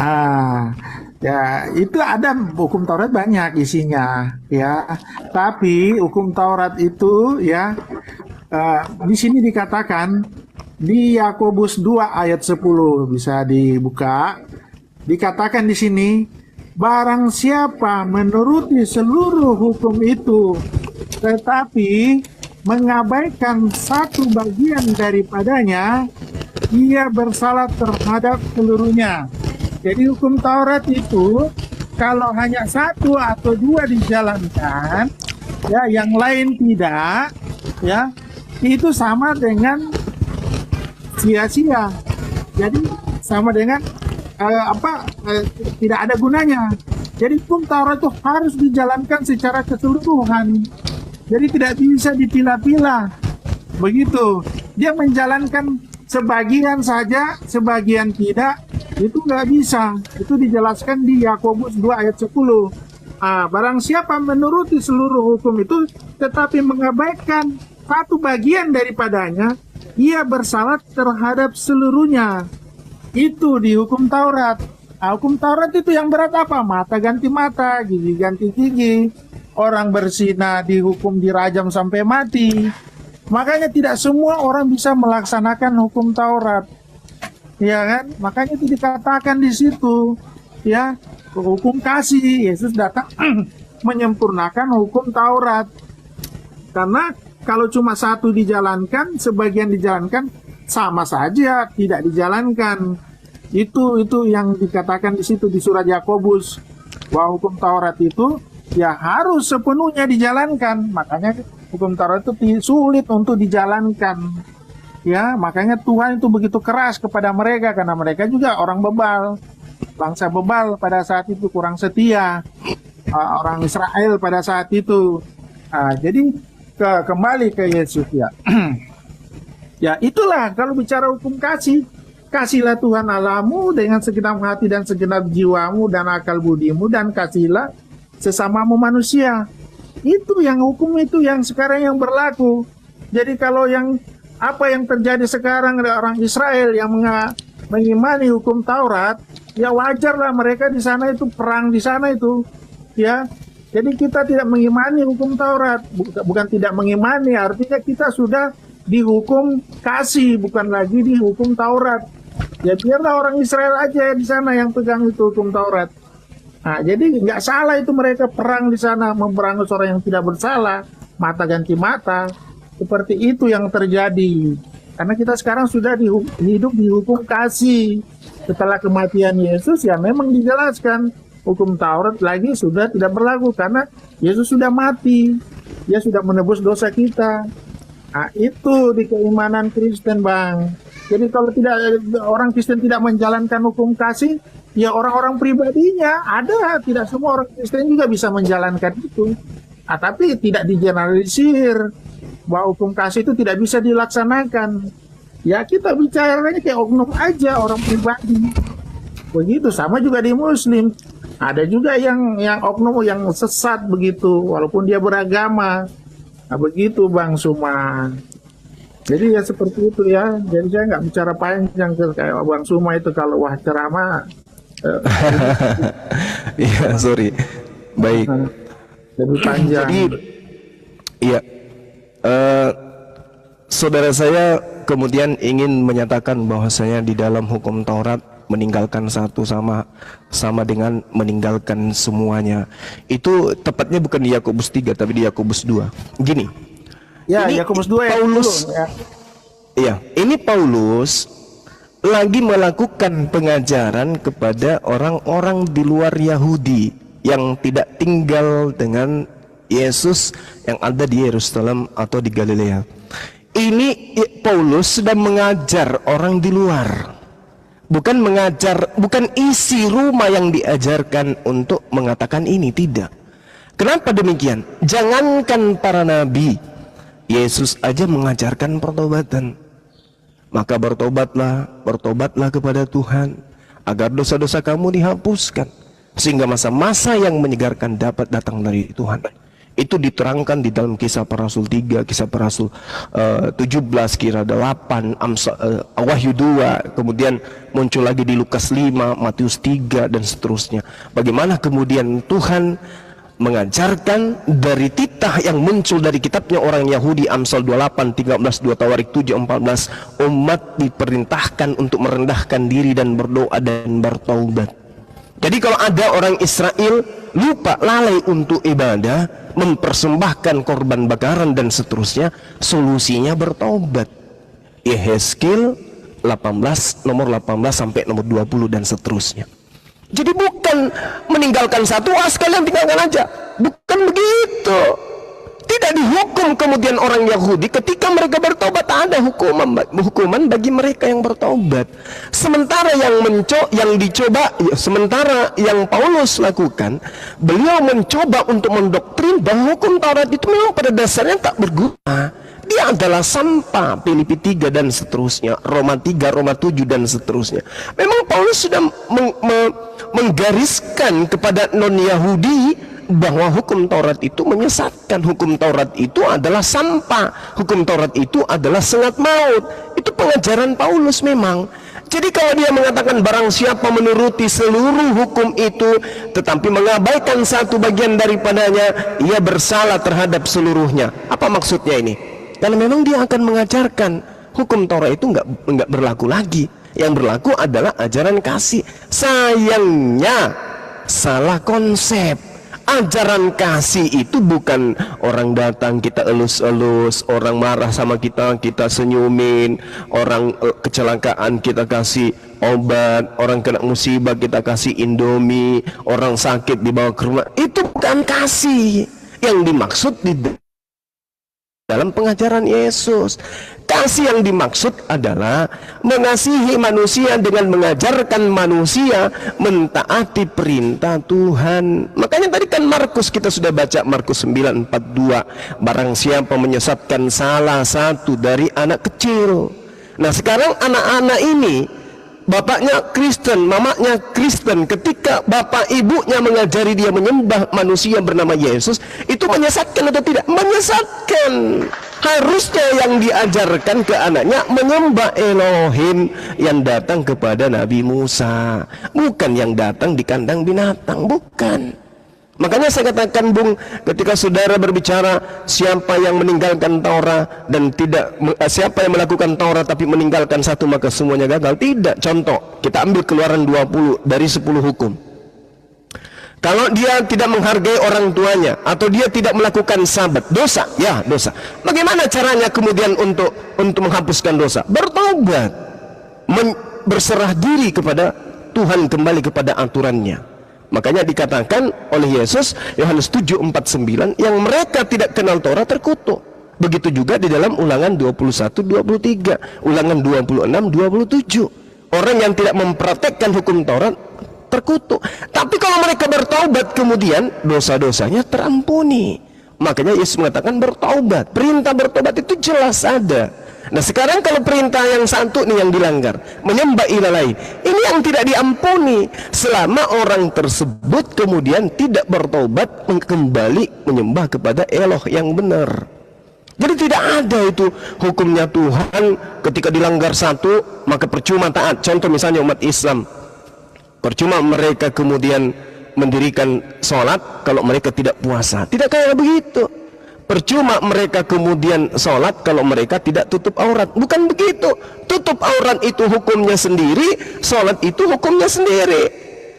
Ah, ya itu ada hukum Taurat banyak isinya, ya. Tapi hukum Taurat itu, ya, di sini dikatakan di Yakobus 2 ayat 10 bisa dibuka. Dikatakan di sini, barang siapa menuruti seluruh hukum itu, tetapi mengabaikan satu bagian daripadanya, ia bersalah terhadap seluruhnya. Jadi hukum Taurat itu kalau hanya satu atau dua dijalankan, ya, yang lain tidak, ya, itu sama dengan sia-sia. Jadi sama dengan tidak ada gunanya. Jadi hukum Taurat itu harus dijalankan secara keseluruhan. Jadi tidak bisa dipilah-pilah. Begitu. Dia menjalankan sebagian saja, sebagian tidak, itu nggak bisa. Itu dijelaskan di Yakobus 2 ayat 10. Barang siapa menuruti seluruh hukum itu, tetapi mengabaikan satu bagian daripadanya, ia bersalah terhadap seluruhnya. Itu di hukum Taurat. Hukum Taurat itu yang berat apa? Mata ganti mata, gigi ganti gigi. Orang berzina dihukum dirajam sampai mati. Makanya tidak semua orang bisa melaksanakan hukum Taurat. Ya kan? Makanya itu dikatakan di situ, ya, hukum kasih. Yesus datang menyempurnakan hukum Taurat. Karena kalau cuma satu dijalankan, sebagian dijalankan, sama saja tidak dijalankan. Itu yang dikatakan di situ di surat Yakobus, bahwa hukum Taurat itu ya harus sepenuhnya dijalankan. Makanya hukum Taurat itu sulit untuk dijalankan. Ya, makanya Tuhan itu begitu keras kepada mereka, karena mereka juga orang bebal, bangsa bebal pada saat itu, kurang setia, orang Israel pada saat itu. Jadi kembali ke Yesus, ya. Ya itulah kalau bicara hukum kasih. Kasihlah Tuhan Allahmu dengan segenap hati dan segenap jiwamu dan akal budimu, dan kasihlah sesamamu manusia. Itu yang hukum itu yang sekarang yang berlaku. Jadi kalau apa yang terjadi sekarang ada orang Israel yang mengimani hukum Taurat, ya wajarlah mereka di sana itu perang di sana itu, ya. Jadi kita tidak mengimani hukum Taurat, bukan tidak mengimani, artinya kita sudah dihukum kasih, bukan lagi dihukum Taurat. Ya biarlah orang Israel aja di sana yang pegang itu hukum Taurat. Jadi nggak salah itu mereka perang di sana, memberangus orang yang tidak bersalah, mata ganti mata. Seperti itu yang terjadi. Karena kita sekarang sudah hidup di hukum kasih. Setelah kematian Yesus, ya memang dijelaskan hukum Taurat lagi sudah tidak berlaku karena Yesus sudah mati. Dia sudah menebus dosa kita. Itu di keimanan Kristen, Bang. Jadi kalau orang Kristen tidak menjalankan hukum kasih, ya orang-orang pribadinya ada, tidak semua orang Kristen juga bisa menjalankan itu. Tapi tidak digeneralisir bahwa hukum kasih itu tidak bisa dilaksanakan. Ya kita bicaranya kayak oknum aja, orang pribadi. Begitu, sama juga di Muslim. Ada juga yang oknum yang sesat begitu, walaupun dia beragama. Begitu Bang Suma. Jadi ya seperti itu ya. Jadi saya nggak bicara panjang kayak Bang Suma itu kalau ceramah. Iya, sorry. Baik. Lebih panjang. Jadi, iya. Saudara saya kemudian ingin menyatakan bahwasanya di dalam hukum Taurat meninggalkan satu sama dengan meninggalkan semuanya. Itu tepatnya bukan di Yakobus 3 tapi di Yakobus 2. Gini. Ya, ini Yakobus 2 Paulus. ya. Iya, ini Paulus lagi melakukan pengajaran kepada orang-orang di luar Yahudi yang tidak tinggal dengan Yesus yang ada di Yerusalem atau di Galilea. Ini Paulus sedang mengajar orang di luar. Bukan isi rumah yang diajarkan untuk mengatakan ini, tidak. Kenapa demikian? Jangankan para nabi, Yesus aja mengajarkan pertobatan. Maka bertobatlah kepada Tuhan agar dosa-dosa kamu dihapuskan, sehingga masa-masa yang menyegarkan dapat datang dari Tuhan. Itu diterangkan di dalam Kisah Para Rasul 3, Kisah Para Rasul 17, Kira 8, Wahyu 2, kemudian muncul lagi di Lukas 5, Matius 3, dan seterusnya. Bagaimana kemudian Tuhan mengajarkan dari titah yang muncul dari kitabnya orang Yahudi, Amsal 28, 13, 2 Tawarik 7, 14, umat diperintahkan untuk merendahkan diri dan berdoa dan bertaubat. Jadi kalau ada orang Israel lupa, lalai untuk ibadah, mempersembahkan korban bakaran dan seterusnya, solusinya bertaubat. Yehezkiel 18, nomor 18 sampai nomor 20 dan seterusnya. Jadi bukan meninggalkan satu, sekalian tinggalkan aja. Bukan begitu. Tidak dihukum kemudian orang Yahudi ketika mereka bertobat. Ada hukuman bagi mereka yang bertobat. Sementara yang dicoba, sementara yang Paulus lakukan, beliau mencoba untuk mendoktrin bahwa hukum Taurat itu memang pada dasarnya tak berguna. Dia adalah sampah. Filipi 3 dan seterusnya, Roma 3, Roma 7 dan seterusnya. Memang Paulus sudah menggariskan kepada non-Yahudi bahwa hukum Taurat itu menyesatkan, hukum Taurat itu adalah sampah, hukum Taurat itu adalah sengat maut. Itu pengajaran Paulus memang. Jadi kalau dia mengatakan barang siapa menuruti seluruh hukum itu tetapi mengabaikan satu bagian daripadanya, ia bersalah terhadap seluruhnya. Apa maksudnya ini? Karena memang dia akan mengajarkan hukum Taurat itu enggak berlaku lagi. Yang berlaku adalah ajaran kasih. Sayangnya salah konsep. Ajaran kasih itu bukan orang datang kita elus-elus, orang marah sama kita senyumin, orang kecelakaan kita kasih obat, orang kena musibah kita kasih Indomie, orang sakit dibawa ke rumah. Itu bukan kasih yang dimaksud di dalam pengajaran Yesus. Kasih yang dimaksud adalah mengasihi manusia dengan mengajarkan manusia mentaati perintah Tuhan. Makanya tadi kan Markus kita sudah baca, Markus 9:42, barang siapa menyesatkan salah satu dari anak kecil. Nah sekarang anak-anak ini bapaknya Kristen, mamanya Kristen, ketika bapak ibunya mengajari dia menyembah manusia bernama Yesus, itu menyesatkan atau tidak? Menyesatkan. Harusnya yang diajarkan ke anaknya menyembah Elohim yang datang kepada Nabi Musa, bukan yang datang di kandang binatang, bukan. Makanya saya katakan, Bung, ketika saudara berbicara siapa yang meninggalkan Taurat dan siapa yang melakukan Taurat tapi meninggalkan satu maka semuanya gagal. Tidak. Contoh, kita ambil Keluaran 20 dari 10 hukum. Kalau dia tidak menghargai orang tuanya atau dia tidak melakukan sabat, dosa, ya dosa. Bagaimana caranya kemudian untuk menghapuskan dosa? Bertobat, berserah diri kepada Tuhan, kembali kepada aturannya. Makanya dikatakan oleh Yesus, Yohanes 7:49, yang mereka tidak kenal Taurat terkutuk. Begitu juga di dalam Ulangan 21:23, Ulangan 26:27. Orang yang tidak mempraktekkan hukum Taurat terkutuk. Tapi kalau mereka bertaubat kemudian dosa-dosanya terampuni. Makanya Yesus mengatakan bertaubat. Perintah bertaubat itu jelas ada. Nah sekarang kalau perintah yang satu nih yang dilanggar, menyembah ilah lain, ini yang tidak diampuni selama orang tersebut kemudian tidak bertaubat kembali menyembah kepada Eloh yang benar. Jadi tidak ada itu hukumnya Tuhan ketika dilanggar satu maka percuma taat. Contoh misalnya umat Islam, percuma mereka kemudian mendirikan sholat kalau mereka tidak puasa. Tidak kayak begitu. Percuma mereka kemudian sholat kalau mereka tidak tutup aurat. Bukan begitu. Tutup aurat itu hukumnya sendiri, sholat itu hukumnya sendiri,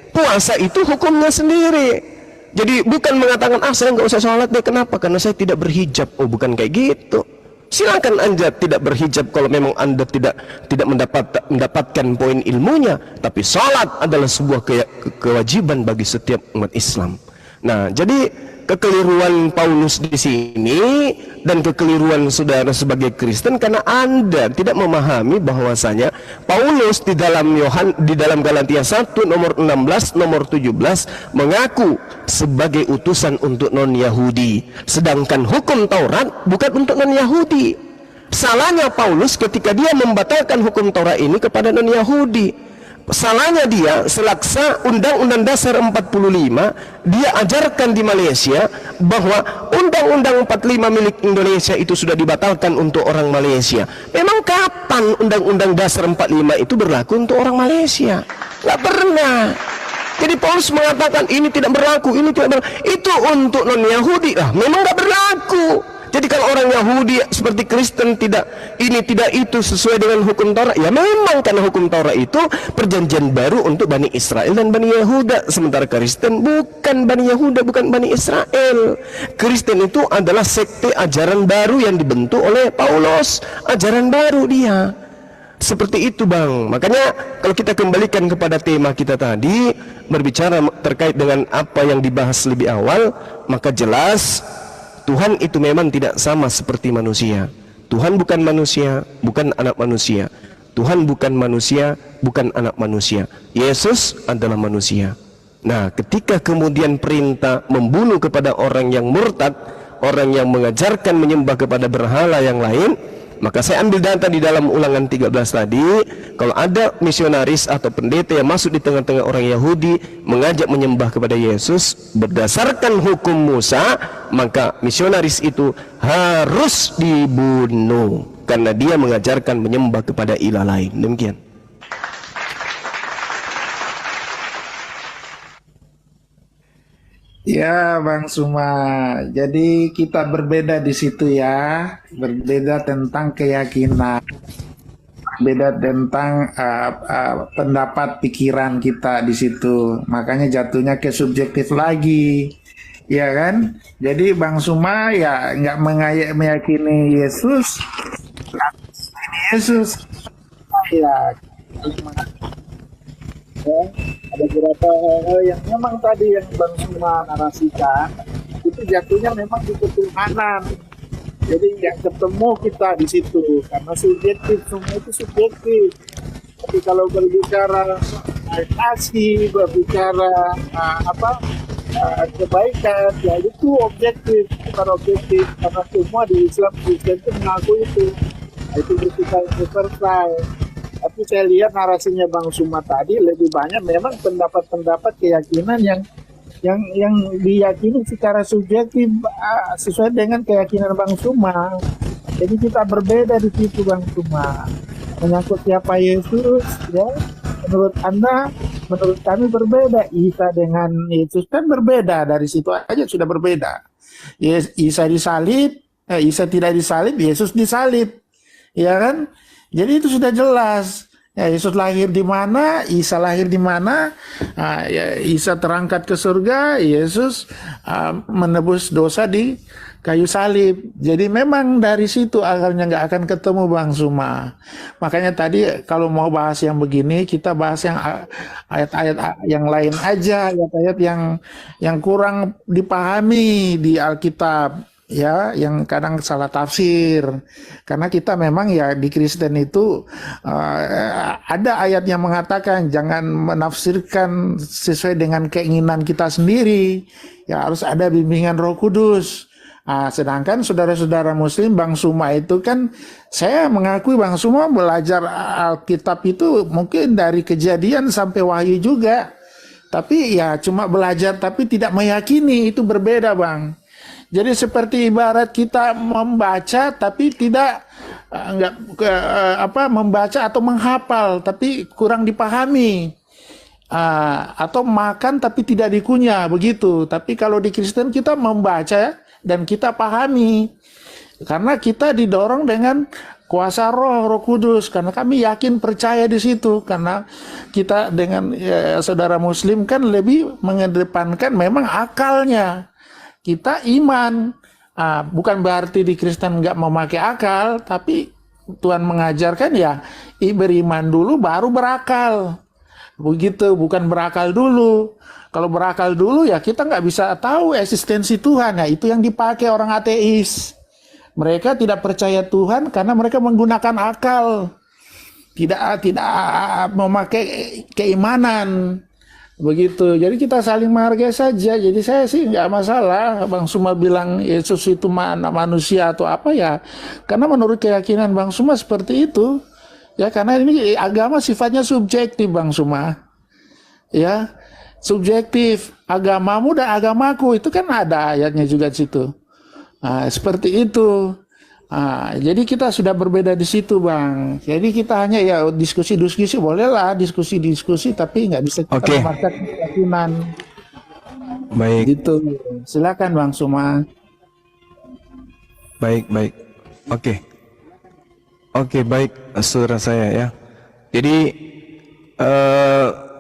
puasa itu hukumnya sendiri. Jadi bukan mengatakan saya nggak usah sholat deh. Kenapa? Karena saya tidak berhijab. Oh bukan kayak gitu. Silakan Anda tidak berhijab kalau memang Anda tidak mendapatkan poin ilmunya. Tapi sholat adalah sebuah kewajiban bagi setiap umat Islam. Nah, jadi kekeliruan Paulus di sini dan kekeliruan saudara sebagai Kristen karena Anda tidak memahami bahwasanya Paulus di dalam Galatia 1 nomor 16 nomor 17 mengaku sebagai utusan untuk non-Yahudi, sedangkan hukum Taurat bukan untuk non-Yahudi. Salahnya Paulus ketika dia membatalkan hukum Taurat ini kepada non-Yahudi. salahnya dia selaksa Undang-Undang Dasar 45 dia ajarkan di Malaysia bahwa Undang-Undang 45 milik Indonesia itu sudah dibatalkan untuk orang Malaysia. Memang kapan Undang-Undang Dasar 45 itu berlaku untuk orang Malaysia? Nggak pernah. Jadi Paulus mengatakan ini tidak berlaku, ini tidak berlaku. Itu untuk non-Yahudi lah, memang nggak berlaku. Jadi kalau orang Yahudi seperti Kristen tidak ini tidak itu sesuai dengan hukum Taurat, ya memang karena hukum Taurat itu perjanjian baru untuk Bani Israel dan Bani Yehuda. Sementara Kristen bukan Bani Yehuda, bukan Bani Israel. Kristen itu adalah sekte ajaran baru yang dibentuk oleh Paulus, ajaran baru dia. Seperti itu bang. Makanya kalau kita kembalikan kepada tema kita tadi, berbicara terkait dengan apa yang dibahas lebih awal, maka jelas Tuhan itu memang tidak sama seperti manusia. Tuhan bukan manusia, bukan anak manusia. Tuhan bukan manusia, bukan anak manusia. Yesus adalah manusia. Nah, ketika kemudian perintah membunuh kepada orang yang murtad, orang yang mengajarkan menyembah kepada berhala yang lain, maka saya ambil data di dalam Ulangan 13 tadi, kalau ada misionaris atau pendeta yang masuk di tengah-tengah orang Yahudi mengajak menyembah kepada Yesus berdasarkan hukum Musa, maka misionaris itu harus dibunuh karena dia mengajarkan menyembah kepada ilah lain. Demikian. Ya, Bang Suma. Jadi kita berbeda di situ ya, berbeda tentang keyakinan, beda tentang pendapat pikiran kita di situ. Makanya jatuhnya ke subjektif lagi, ya kan? Jadi Bang Suma ya nggak meyakini Yesus, ini Yesus. Ya, ada beberapa hal yang memang tadi yang Bang Suma narasikan itu jatuhnya memang di ketuhanan. Jadi nggak ketemu kita di situ karena subjektif, semua itu subjektif. Tapi kalau berbicara kasih, berbicara kebaikan, ya itu objektif, bukan objektif karena semua di Islam Kristen itu mengaku itu. Nah, itu bersifat universal. Tapi saya lihat narasinya Bang Suma tadi lebih banyak memang pendapat-pendapat keyakinan yang diyakini secara subjektif sesuai dengan keyakinan Bang Suma. Jadi kita berbeda di situ Bang Suma. Menyangkut siapa Yesus, ya menurut Anda, menurut kami berbeda. Isa dengan Yesus kan berbeda, dari situ aja sudah berbeda. Isa disalib, Isa tidak disalib, Yesus disalib, ya kan? Jadi itu sudah jelas. Ya, Yesus lahir di mana, Isa lahir di mana, ya, Isa terangkat ke surga, Yesus menebus dosa di kayu salib. Jadi memang dari situ akhirnya nggak akan ketemu Bang Suma. Makanya tadi kalau mau bahas yang begini, kita bahas yang ayat-ayat yang lain aja, ayat-ayat yang kurang dipahami di Alkitab. Ya, yang kadang salah tafsir, karena kita memang ya di Kristen itu ada ayat yang mengatakan jangan menafsirkan sesuai dengan keinginan kita sendiri, ya harus ada bimbingan Roh Kudus. Sedangkan saudara-saudara Muslim, Bang Suma itu kan, saya mengakui Bang Suma belajar Alkitab itu mungkin dari Kejadian sampai Wahyu juga, tapi ya cuma belajar tapi tidak meyakini, itu berbeda Bang. Jadi seperti ibarat kita membaca tapi tidak membaca atau menghafal tapi kurang dipahami, atau makan tapi tidak dikunyah begitu. Tapi kalau di Kristen kita membaca dan kita pahami karena kita didorong dengan kuasa Roh Kudus, karena kami yakin percaya di situ, karena kita dengan saudara Muslim kan lebih mengedepankan memang akalnya. Kita iman, bukan berarti di Kristen nggak memakai akal, tapi Tuhan mengajarkan ya beriman dulu baru berakal. Begitu, bukan berakal dulu. Kalau berakal dulu ya kita nggak bisa tahu eksistensi Tuhan. Ya itu yang dipakai orang ateis. Mereka tidak percaya Tuhan karena mereka menggunakan akal, tidak memakai keimanan. Begitu, jadi kita saling menghargai saja. Jadi saya sih nggak masalah Bang Suma bilang Yesus itu manusia atau apa ya, karena menurut keyakinan Bang Suma seperti itu. Ya, karena ini agama sifatnya subjektif, Bang Suma. Ya, subjektif. Agamamu dan agamaku itu kan ada ayatnya juga di situ. Nah, seperti itu. Nah, jadi kita sudah berbeda di situ, Bang. Jadi kita hanya ya diskusi-diskusi, bolehlah diskusi-diskusi, tapi nggak bisa kita Oke. memaksakan keyakinan. Baik, Gitu. Silakan, Bang Suma. baik. Oke. Oke, baik, saudara saya ya. Jadi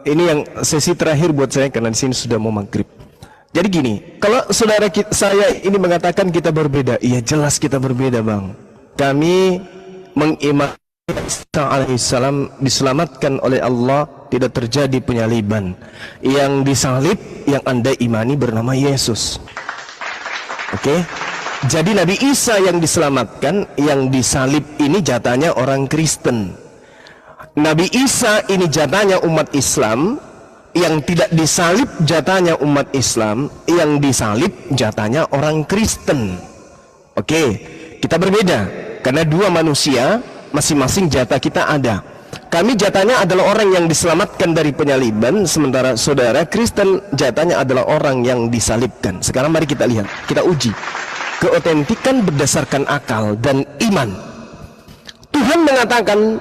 ini yang sesi terakhir buat saya karena di sini sudah mau maghrib. Jadi gini, kalau saudara saya ini mengatakan kita berbeda, iya jelas kita berbeda, Bang. Kami mengimani Isa alaihissalam diselamatkan oleh Allah, tidak terjadi penyaliban. Yang disalib yang Anda imani bernama Yesus. Oke? Jadi Nabi Isa yang diselamatkan, yang disalib ini jatahnya orang Kristen. Nabi Isa ini jatahnya umat Islam, yang tidak disalib jatahnya umat Islam, yang disalib jatahnya orang Kristen. Oke, kita berbeda karena dua manusia, masing-masing jatah kita ada. Kami jatahnya adalah orang yang diselamatkan dari penyaliban, sementara saudara Kristen jatahnya adalah orang yang disalibkan. Sekarang mari kita lihat, kita uji keotentikan berdasarkan akal dan iman. Tuhan mengatakan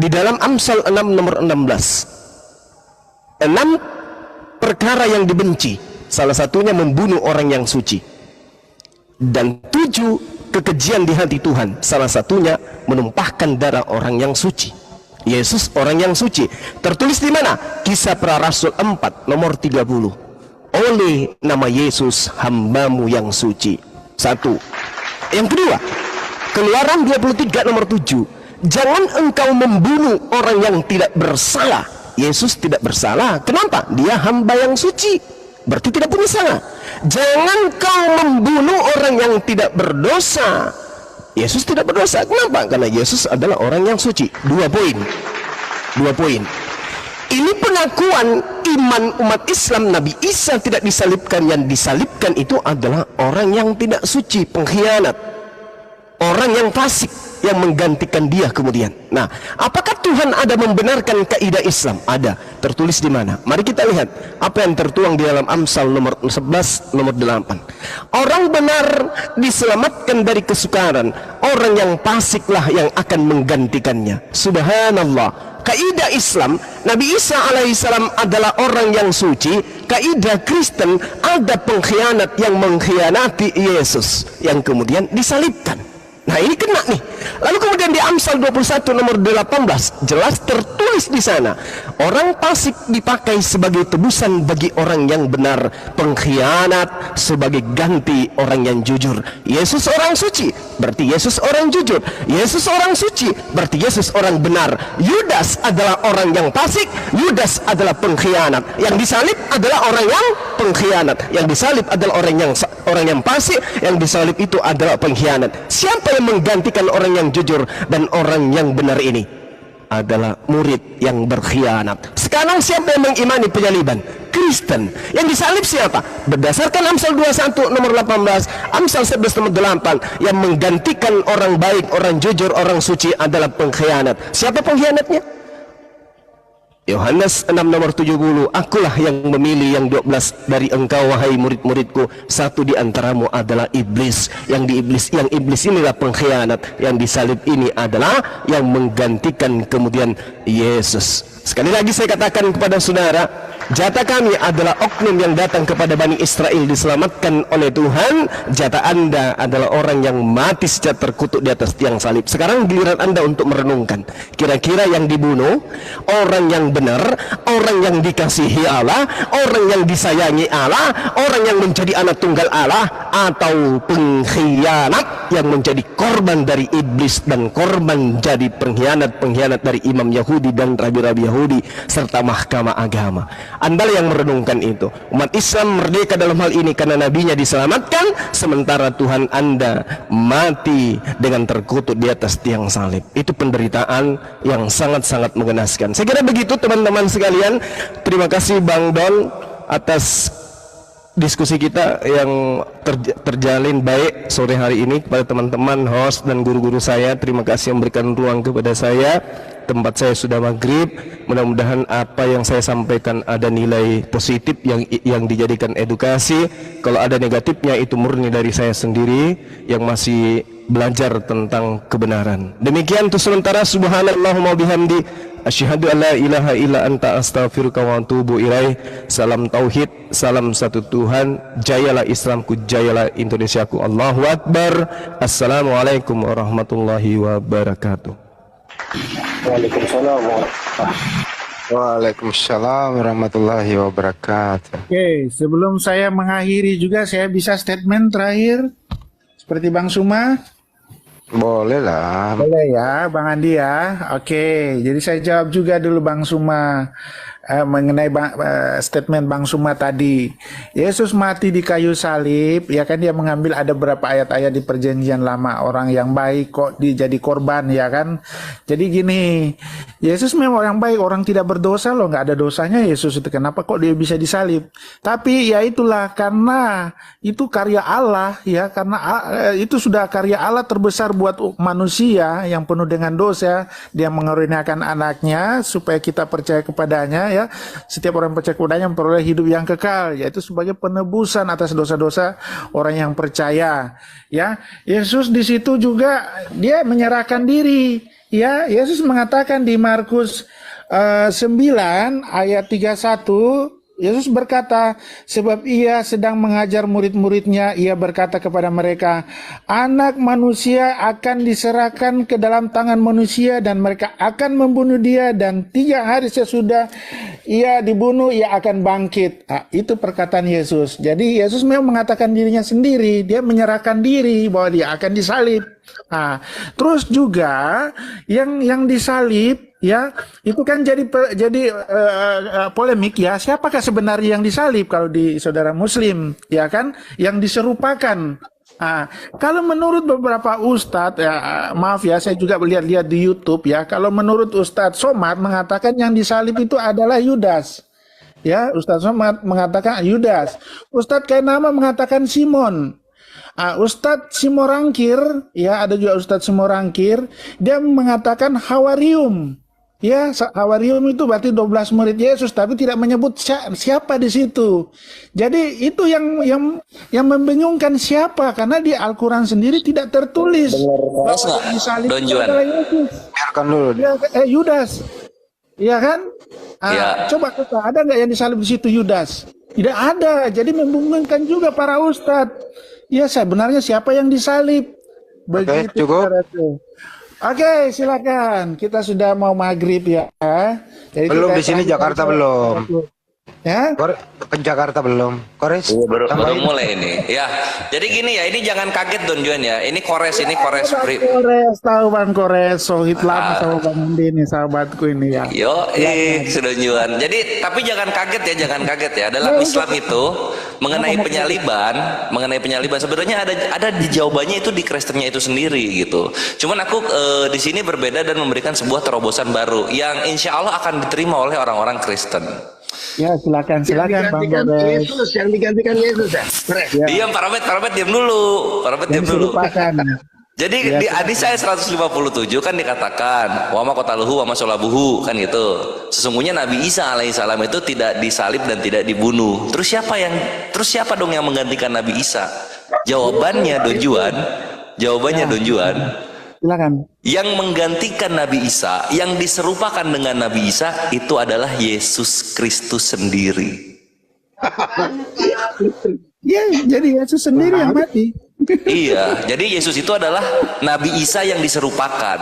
di dalam Amsal 6 nomor 16, 6 perkara yang dibenci, salah satunya membunuh orang yang suci, dan 7 kekejian di hati Tuhan, salah satunya menumpahkan darah orang yang suci. Yesus orang yang suci, tertulis di mana? Kisah Para Rasul 4 nomor 30. Oleh nama Yesus hambamu yang suci. Satu. Yang kedua, Keluaran 23 nomor 7. Jangan engkau membunuh orang yang tidak bersalah. Yesus tidak bersalah. Kenapa? Dia hamba yang suci, berarti tidak punya salah. Jangan kau membunuh orang yang tidak berdosa. Yesus tidak berdosa. Kenapa? Karena Yesus adalah orang yang suci. 2 poin. Ini pengakuan iman umat Islam. Nabi Isa tidak disalibkan, yang disalibkan itu adalah orang yang tidak suci, pengkhianat, orang yang fasik, yang menggantikan dia kemudian. Nah, apakah Tuhan ada membenarkan kaidah Islam? Ada. Tertulis di mana? Mari kita lihat apa yang tertuang di dalam Amsal nomor 11 nomor 8. Orang benar diselamatkan dari kesukaran, orang yang fasiklah yang akan menggantikannya. Subhanallah. Kaidah Islam, Nabi Isa alaihissalam adalah orang yang suci. Kaidah Kristen, ada pengkhianat yang mengkhianati Yesus yang kemudian disalibkan. Nah, ini kena nih. Lalu kemudian di Amsal 21 nomor 18 jelas tertulis di sana, orang fasik dipakai sebagai tebusan bagi orang yang benar, pengkhianat sebagai ganti orang yang jujur. Yesus orang suci, berarti Yesus orang jujur. Yesus orang suci, berarti Yesus orang benar. Yudas adalah orang yang fasik, Yudas adalah pengkhianat. Yang disalib adalah orang yang pengkhianat, yang disalib adalah orang yang fasik, yang disalib itu adalah pengkhianat. Siapa yang menggantikan orang yang jujur dan orang yang benar ini? Adalah murid yang berkhianat. Sekarang siapa yang mengimani penyaliban? Kristen. Yang disalib siapa? Berdasarkan Amsal 21 nomor 18, Amsal 11 nomor 8, yang menggantikan orang baik, orang jujur, orang suci adalah pengkhianat. Siapa pengkhianatnya? Yohanes 6 nomor 70, akulah yang memilih yang 12 dari engkau wahai murid-muridku, satu di antaramu adalah iblis. Yang iblis inilah pengkhianat, yang disalib ini adalah yang menggantikan kemudian Yesus. Sekali lagi saya katakan kepada saudara, jatah kami adalah oknum yang datang kepada Bani Israel diselamatkan oleh Tuhan. Jatah Anda adalah orang yang mati secara terkutuk di atas tiang salib. Sekarang giliran Anda untuk merenungkan, kira-kira yang dibunuh orang yang benar, orang yang dikasihi Allah, orang yang disayangi Allah, orang yang menjadi anak tunggal Allah, atau pengkhianat yang menjadi korban dari iblis dan korban jadi pengkhianat dari imam Yahudi dan rabi-rabi Yahudi serta mahkamah agama. Anda yang merenungkan itu. Umat Islam merdeka dalam hal ini karena nabinya diselamatkan, sementara Tuhan Anda mati dengan terkutuk di atas tiang salib. Itu penderitaan yang sangat-sangat mengenaskan. Saya kira begitu teman-teman sekalian. Terima kasih Bang Don atas diskusi kita yang terjalin baik sore hari ini. Kepada teman-teman host dan guru-guru saya, terima kasih yang memberikan ruang kepada saya. tempat saya sudah maghrib. Mudah-mudahan apa yang saya sampaikan ada nilai positif yang dijadikan edukasi. Kalau ada negatifnya itu murni dari saya sendiri yang masih belajar tentang kebenaran. Demikian untuk sementara. Subhanallahumma bihamdi, asyhadu an la ilaha illa anta, astaghfiruka wa atubu ilaih. Salam tauhid, salam satu Tuhan. Jayalah Islamku, jayalah Indonesiaku. Allahu Akbar. Assalamualaikum warahmatullahi wabarakatuh. Waalaikumsalam warahmatullahi wabarakatuh. Oke, sebelum saya mengakhiri juga saya bisa statement terakhir seperti Bang Suma. Boleh lah. Boleh ya, Bang Andi ya. Oke, jadi saya jawab juga dulu Bang Suma mengenai statement Bang Suma tadi. Yesus mati di kayu salib, ya kan dia mengambil ada beberapa ayat-ayat di Perjanjian Lama, orang yang baik kok jadi korban, ya kan. Jadi gini, Yesus memang orang baik, orang tidak berdosa loh, nggak ada dosanya Yesus itu. Kenapa kok dia bisa disalib? Tapi ya itulah karena itu karya Allah, ya, karena itu sudah karya Allah terbesar buat manusia yang penuh dengan dosa. Dia mengaruniakan anaknya supaya kita percaya kepadanya, ya. Setiap orang percaya kepadanya memperoleh hidup yang kekal, yaitu sebagai penebusan atas dosa-dosa orang yang percaya, ya. Yesus di situ juga dia menyerahkan diri, ya. Yesus mengatakan di Markus 9 ayat 31, Yesus berkata, sebab ia sedang mengajar murid-muridnya, ia berkata kepada mereka, anak manusia akan diserahkan ke dalam tangan manusia dan mereka akan membunuh dia, dan 3 hari sesudah ia dibunuh, ia akan bangkit. Nah, itu perkataan Yesus. Jadi Yesus memang mengatakan dirinya sendiri, dia menyerahkan diri bahwa dia akan disalib. Nah, terus juga yang disalib, ya, itu kan jadi polemik, ya, siapakah sebenarnya yang disalib kalau di saudara Muslim, ya kan, yang diserupakan. Nah, kalau menurut beberapa ustadz, ya, maaf ya, saya juga lihat-lihat di YouTube, ya, kalau menurut Ustadz Somad mengatakan yang disalib itu adalah Yudas, ya, Ustadz Somad mengatakan Yudas, Ustadz Kainama mengatakan Simon. Ustadz Simorangkir, ya, ada juga Ustadz Simorangkir, dia mengatakan Hawarium. Ya, Hawarium itu berarti 12 murid Yesus, tapi tidak menyebut siapa di situ. Jadi itu yang membingungkan siapa, karena di Al-Quran sendiri tidak tertulis. Keras nggak, Don Juan? Biarkan dulu. Ya, Yudas, ya kan? Ya. Coba ada nggak yang disalib di situ Yudas? Tidak ada. Jadi membingungkan juga para ustadz. Ya, sebenarnya siapa yang disalib? Begitu. Oke, cukup. Oke, silakan. Kita sudah mau maghrib, ya. Jadi Belum di sini Jakarta belum. Ya. Ke Jakarta belum. Kores. Baru mulai ini. Ya. Jadi gini ya, ini jangan kaget Don Juan ya. Ini Kores Kores, tahu Bang Kores, sohib lama sama Bang Andi ini, sahabatku ini ya. Yo, sudah Juan. Jadi tapi jangan kaget ya, jangan kaget ya. Dalam Islam itu mengenai penyaliban sebenarnya ada di jawabannya itu di Kristennya itu sendiri gitu. Cuman aku di sini berbeda dan memberikan sebuah terobosan baru yang insya Allah akan diterima oleh orang-orang Kristen. Ya, silakan Bang Kores. Yang digantikan Yesus ya. Ya. Diam, Paramet diam dulu. Diam dulu. Jadi di hadis saya 157 kan dikatakan wa ma qataluhu wa ma salabuhu kan gitu. Sesungguhnya Nabi Isa alaihissalam itu tidak disalib dan tidak dibunuh. Terus siapa dong yang menggantikan Nabi Isa? Jawabannya Don Juan. Silakan. Yang menggantikan Nabi Isa, yang diserupakan dengan Nabi Isa itu adalah Yesus Kristus sendiri. Ya, jadi Yesus sendiri yang mati. Iya, jadi Yesus itu adalah Nabi Isa yang diserupakan.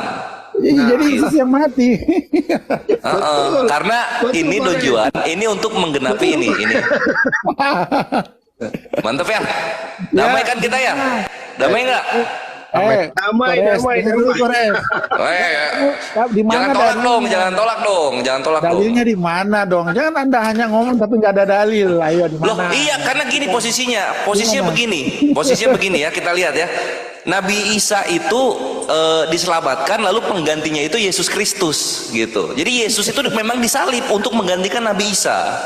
Jadi Yesus yang mati. Karena ini tujuan, ini untuk menggenapi ini. Mantap ya? Damai kan kita ya? Damai nggak? Damai. Jangan tolak dong. Dalilnya di mana dong? Jangan Anda hanya ngomong tapi nggak ada dalil. Ayo di mana? Loh, iya karena gini posisinya begini ya, kita lihat ya. Nabi Isa itu diselamatkan, lalu penggantinya itu Yesus Kristus gitu. Jadi Yesus itu memang disalib untuk menggantikan Nabi Isa.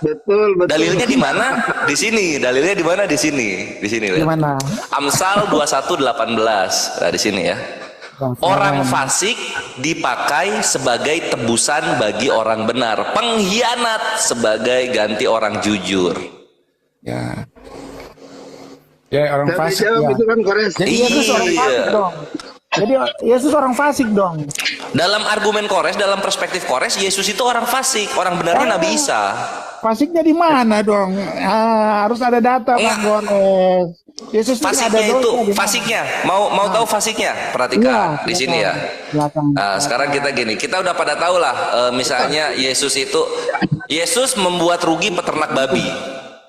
Betul. Dalilnya di mana? Di sini. Dalilnya di mana? Di sini. Di mana? Amsal 21:18. Nah, di sini ya. Orang fasik dipakai sebagai tebusan bagi orang benar. Pengkhianat sebagai ganti orang jujur. Ya. Ya orang Tapi fasik jawab ya. itu kan Kores. Jadi Yesus orang Iya. fasik dong. Jadi Yesus orang fasik dong. Dalam argumen Kores, dalam perspektif Kores, Yesus itu orang fasik. Orang benarnya Nabi Isa. Fasiknya di mana dong? Harus ada data Bang Gores. Yesus itu ada Fasiknya itu, dosa di mana? fasiknya. Mau tahu fasiknya? Perhatikan Iya, di sini ya. Belakang. Nah, sekarang kita gini, kita udah pada tahu lah, misalnya Yesus itu, Yesus membuat rugi peternak babi,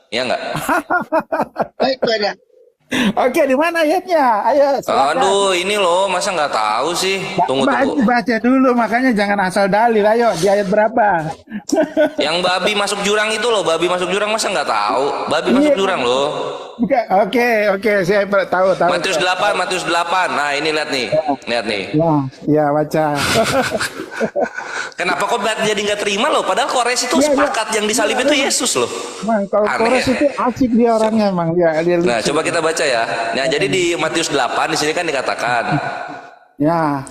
ya nggak? Baik, itu ada. Oke, di mana ayatnya? Ayo, silakan. Aduh, ini loh, masa nggak tahu sih? Tunggu. Baca dulu, makanya jangan asal dalil. Ayo, di ayat berapa? Yang babi masuk jurang itu loh, babi masuk jurang masa nggak tahu? Babi masuk jurang loh. Oke, saya tahu. Matius 8. Nah, ini lihat nih. Ya, baca. Kenapa kok jadi nggak terima loh? Padahal Kores itu Iya, sepakat yang disalib itu Yesus loh. Mang, kalau Aneh Kores ya. itu asik dia orangnya, Mang. Dia Nah, coba kita baca ya. Nah, jadi di Matius 8 di sini kan dikatakan, ya.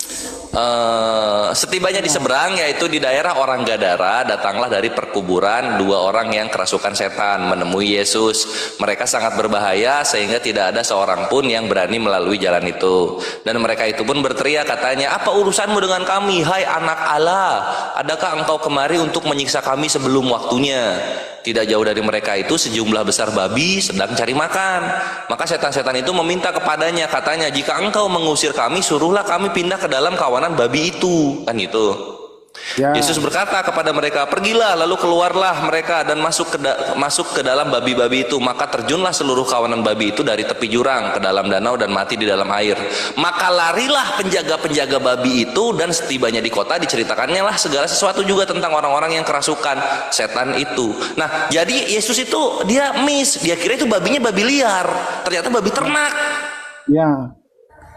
setibanya di seberang, yaitu di daerah orang Gadara, datanglah dari perkuburan 2 orang yang kerasukan setan menemui Yesus. Mereka sangat berbahaya sehingga tidak ada seorang pun yang berani melalui jalan itu. Dan mereka itu pun berteriak, katanya, "Apa urusanmu dengan kami, hai anak Allah? Adakah engkau kemari untuk menyiksa kami sebelum waktunya?" Tidak jauh dari mereka itu sejumlah besar babi sedang cari makan. Maka setan-setan itu meminta kepadanya, katanya, "Jika engkau mengusir kami, suruhlah kami pindah ke dalam kawanan babi itu." Kan gitu. Ya. Yesus berkata kepada mereka, "Pergilah, lalu keluarlah mereka dan masuk ke dalam babi-babi itu. Maka terjunlah seluruh kawanan babi itu dari tepi jurang ke dalam danau dan mati di dalam air. Maka larilah penjaga-penjaga babi itu, dan setibanya di kota diceritakannya lah segala sesuatu juga tentang orang-orang yang kerasukan setan itu." Nah, jadi Yesus itu dia dia kira itu babinya babi liar, ternyata babi ternak. Ya.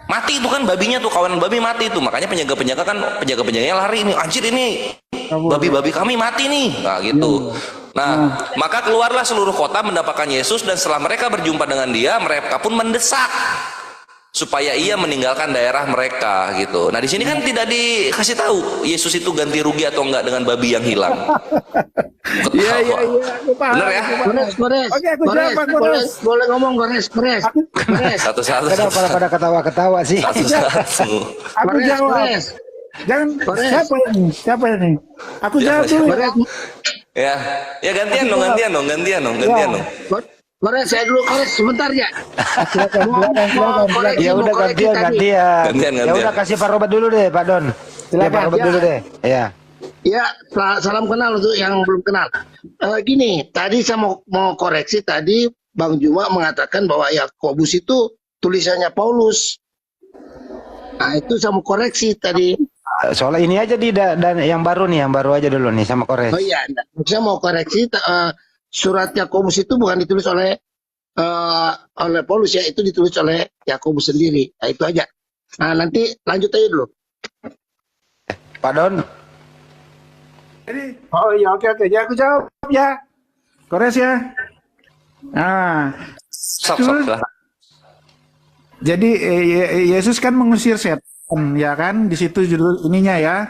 Mati itu kan babinya tuh, kawanan babi mati itu. Makanya penjaga-penjaganya lari, ini anjir, ini babi-babi kami mati nih. Nah gitu. Nah, maka keluarlah seluruh kota mendapatkan Yesus, dan setelah mereka berjumpa dengan dia, mereka pun mendesak supaya ia meninggalkan daerah mereka gitu. Nah, di sini kan tidak dikasih tahu Yesus itu ganti rugi atau enggak dengan babi yang hilang. Iya, aku paham. Bener ya? Kores. Oke, aku jawab, Pak Kores. Boleh ngomong Kores. Satu-satu. Pada ketawa-ketawa sih. Satu-satu. Aku jawab. Kores. Jangan Kores. siapa ini? Aku jawab dulu. Ya, gantian dong. Kores, saya dulu Kores sebentar ya. Ya udah gantian. Gantian. Ya udah kasih Pak Robert dulu deh, Pak Don. Ya, Pak Robert dulu deh. Ya. Ya, salam kenal untuk yang belum kenal. Gini, tadi saya mau koreksi, tadi Bang Juma mengatakan bahwa Yakobus itu tulisannya Paulus. Nah, itu saya mau koreksi tadi. Soalnya ini aja dan yang baru aja dulu nih sama Kores. Oh iya, saya mau koreksi, surat Yakobus itu bukan ditulis oleh Paulus ya, itu ditulis oleh Yakobus sendiri. Nah, itu aja. Nah, nanti lanjut aja dulu. Pak Don. Oh iya, oke. Ya, aku jawab ya. Kores ya. Nah, Sok. jadi Yesus kan mengusir setan, ya kan? Di situ judul ininya ya.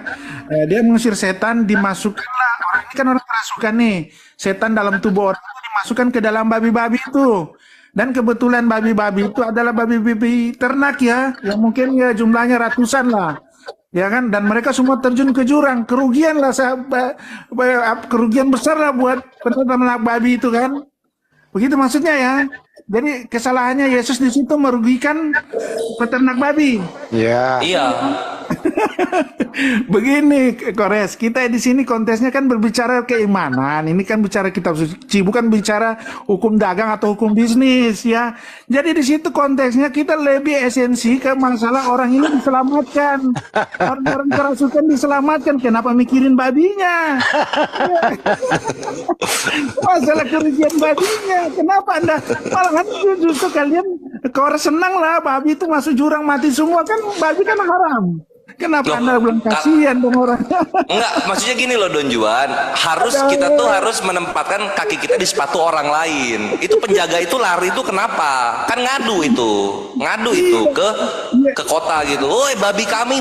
Dia mengusir setan, dimasukkanlah. Orang ini kan orang kerasukan nih. Setan dalam tubuh orang itu dimasukkan ke dalam babi-babi itu. Dan kebetulan babi-babi itu adalah babi-babi ternak ya. Yang mungkin ya jumlahnya ratusan lah. Ya kan, dan mereka semua terjun ke jurang. Kerugian lah, kerugian besar lah buat peternak babi itu kan. Begitu maksudnya ya. Jadi kesalahannya Yesus di situ merugikan peternak babi. Ya. Iya. Begini, Kores, kita di sini kontesnya kan berbicara keimanan. Ini kan bicara kitab suci, bukan bicara hukum dagang atau hukum bisnis ya. Jadi di situ konteksnya kita lebih esensi ke masalah orang ini diselamatkan. Orang-orang kerasukan diselamatkan. Kenapa mikirin babinya? Masalah kerugian babinya. Kenapa Anda malahan justru kalian Kores senang lah babi itu masuk jurang mati semua, kan babi kan haram. Kenapa Loh, Anda belum kasihan dong orang? Enggak, maksudnya gini loh Don Juan, kita tuh harus menempatkan kaki kita di sepatu orang lain. Itu penjaga itu lari itu kenapa? Kan ngadu itu ke kota gitu. Woi, babi kami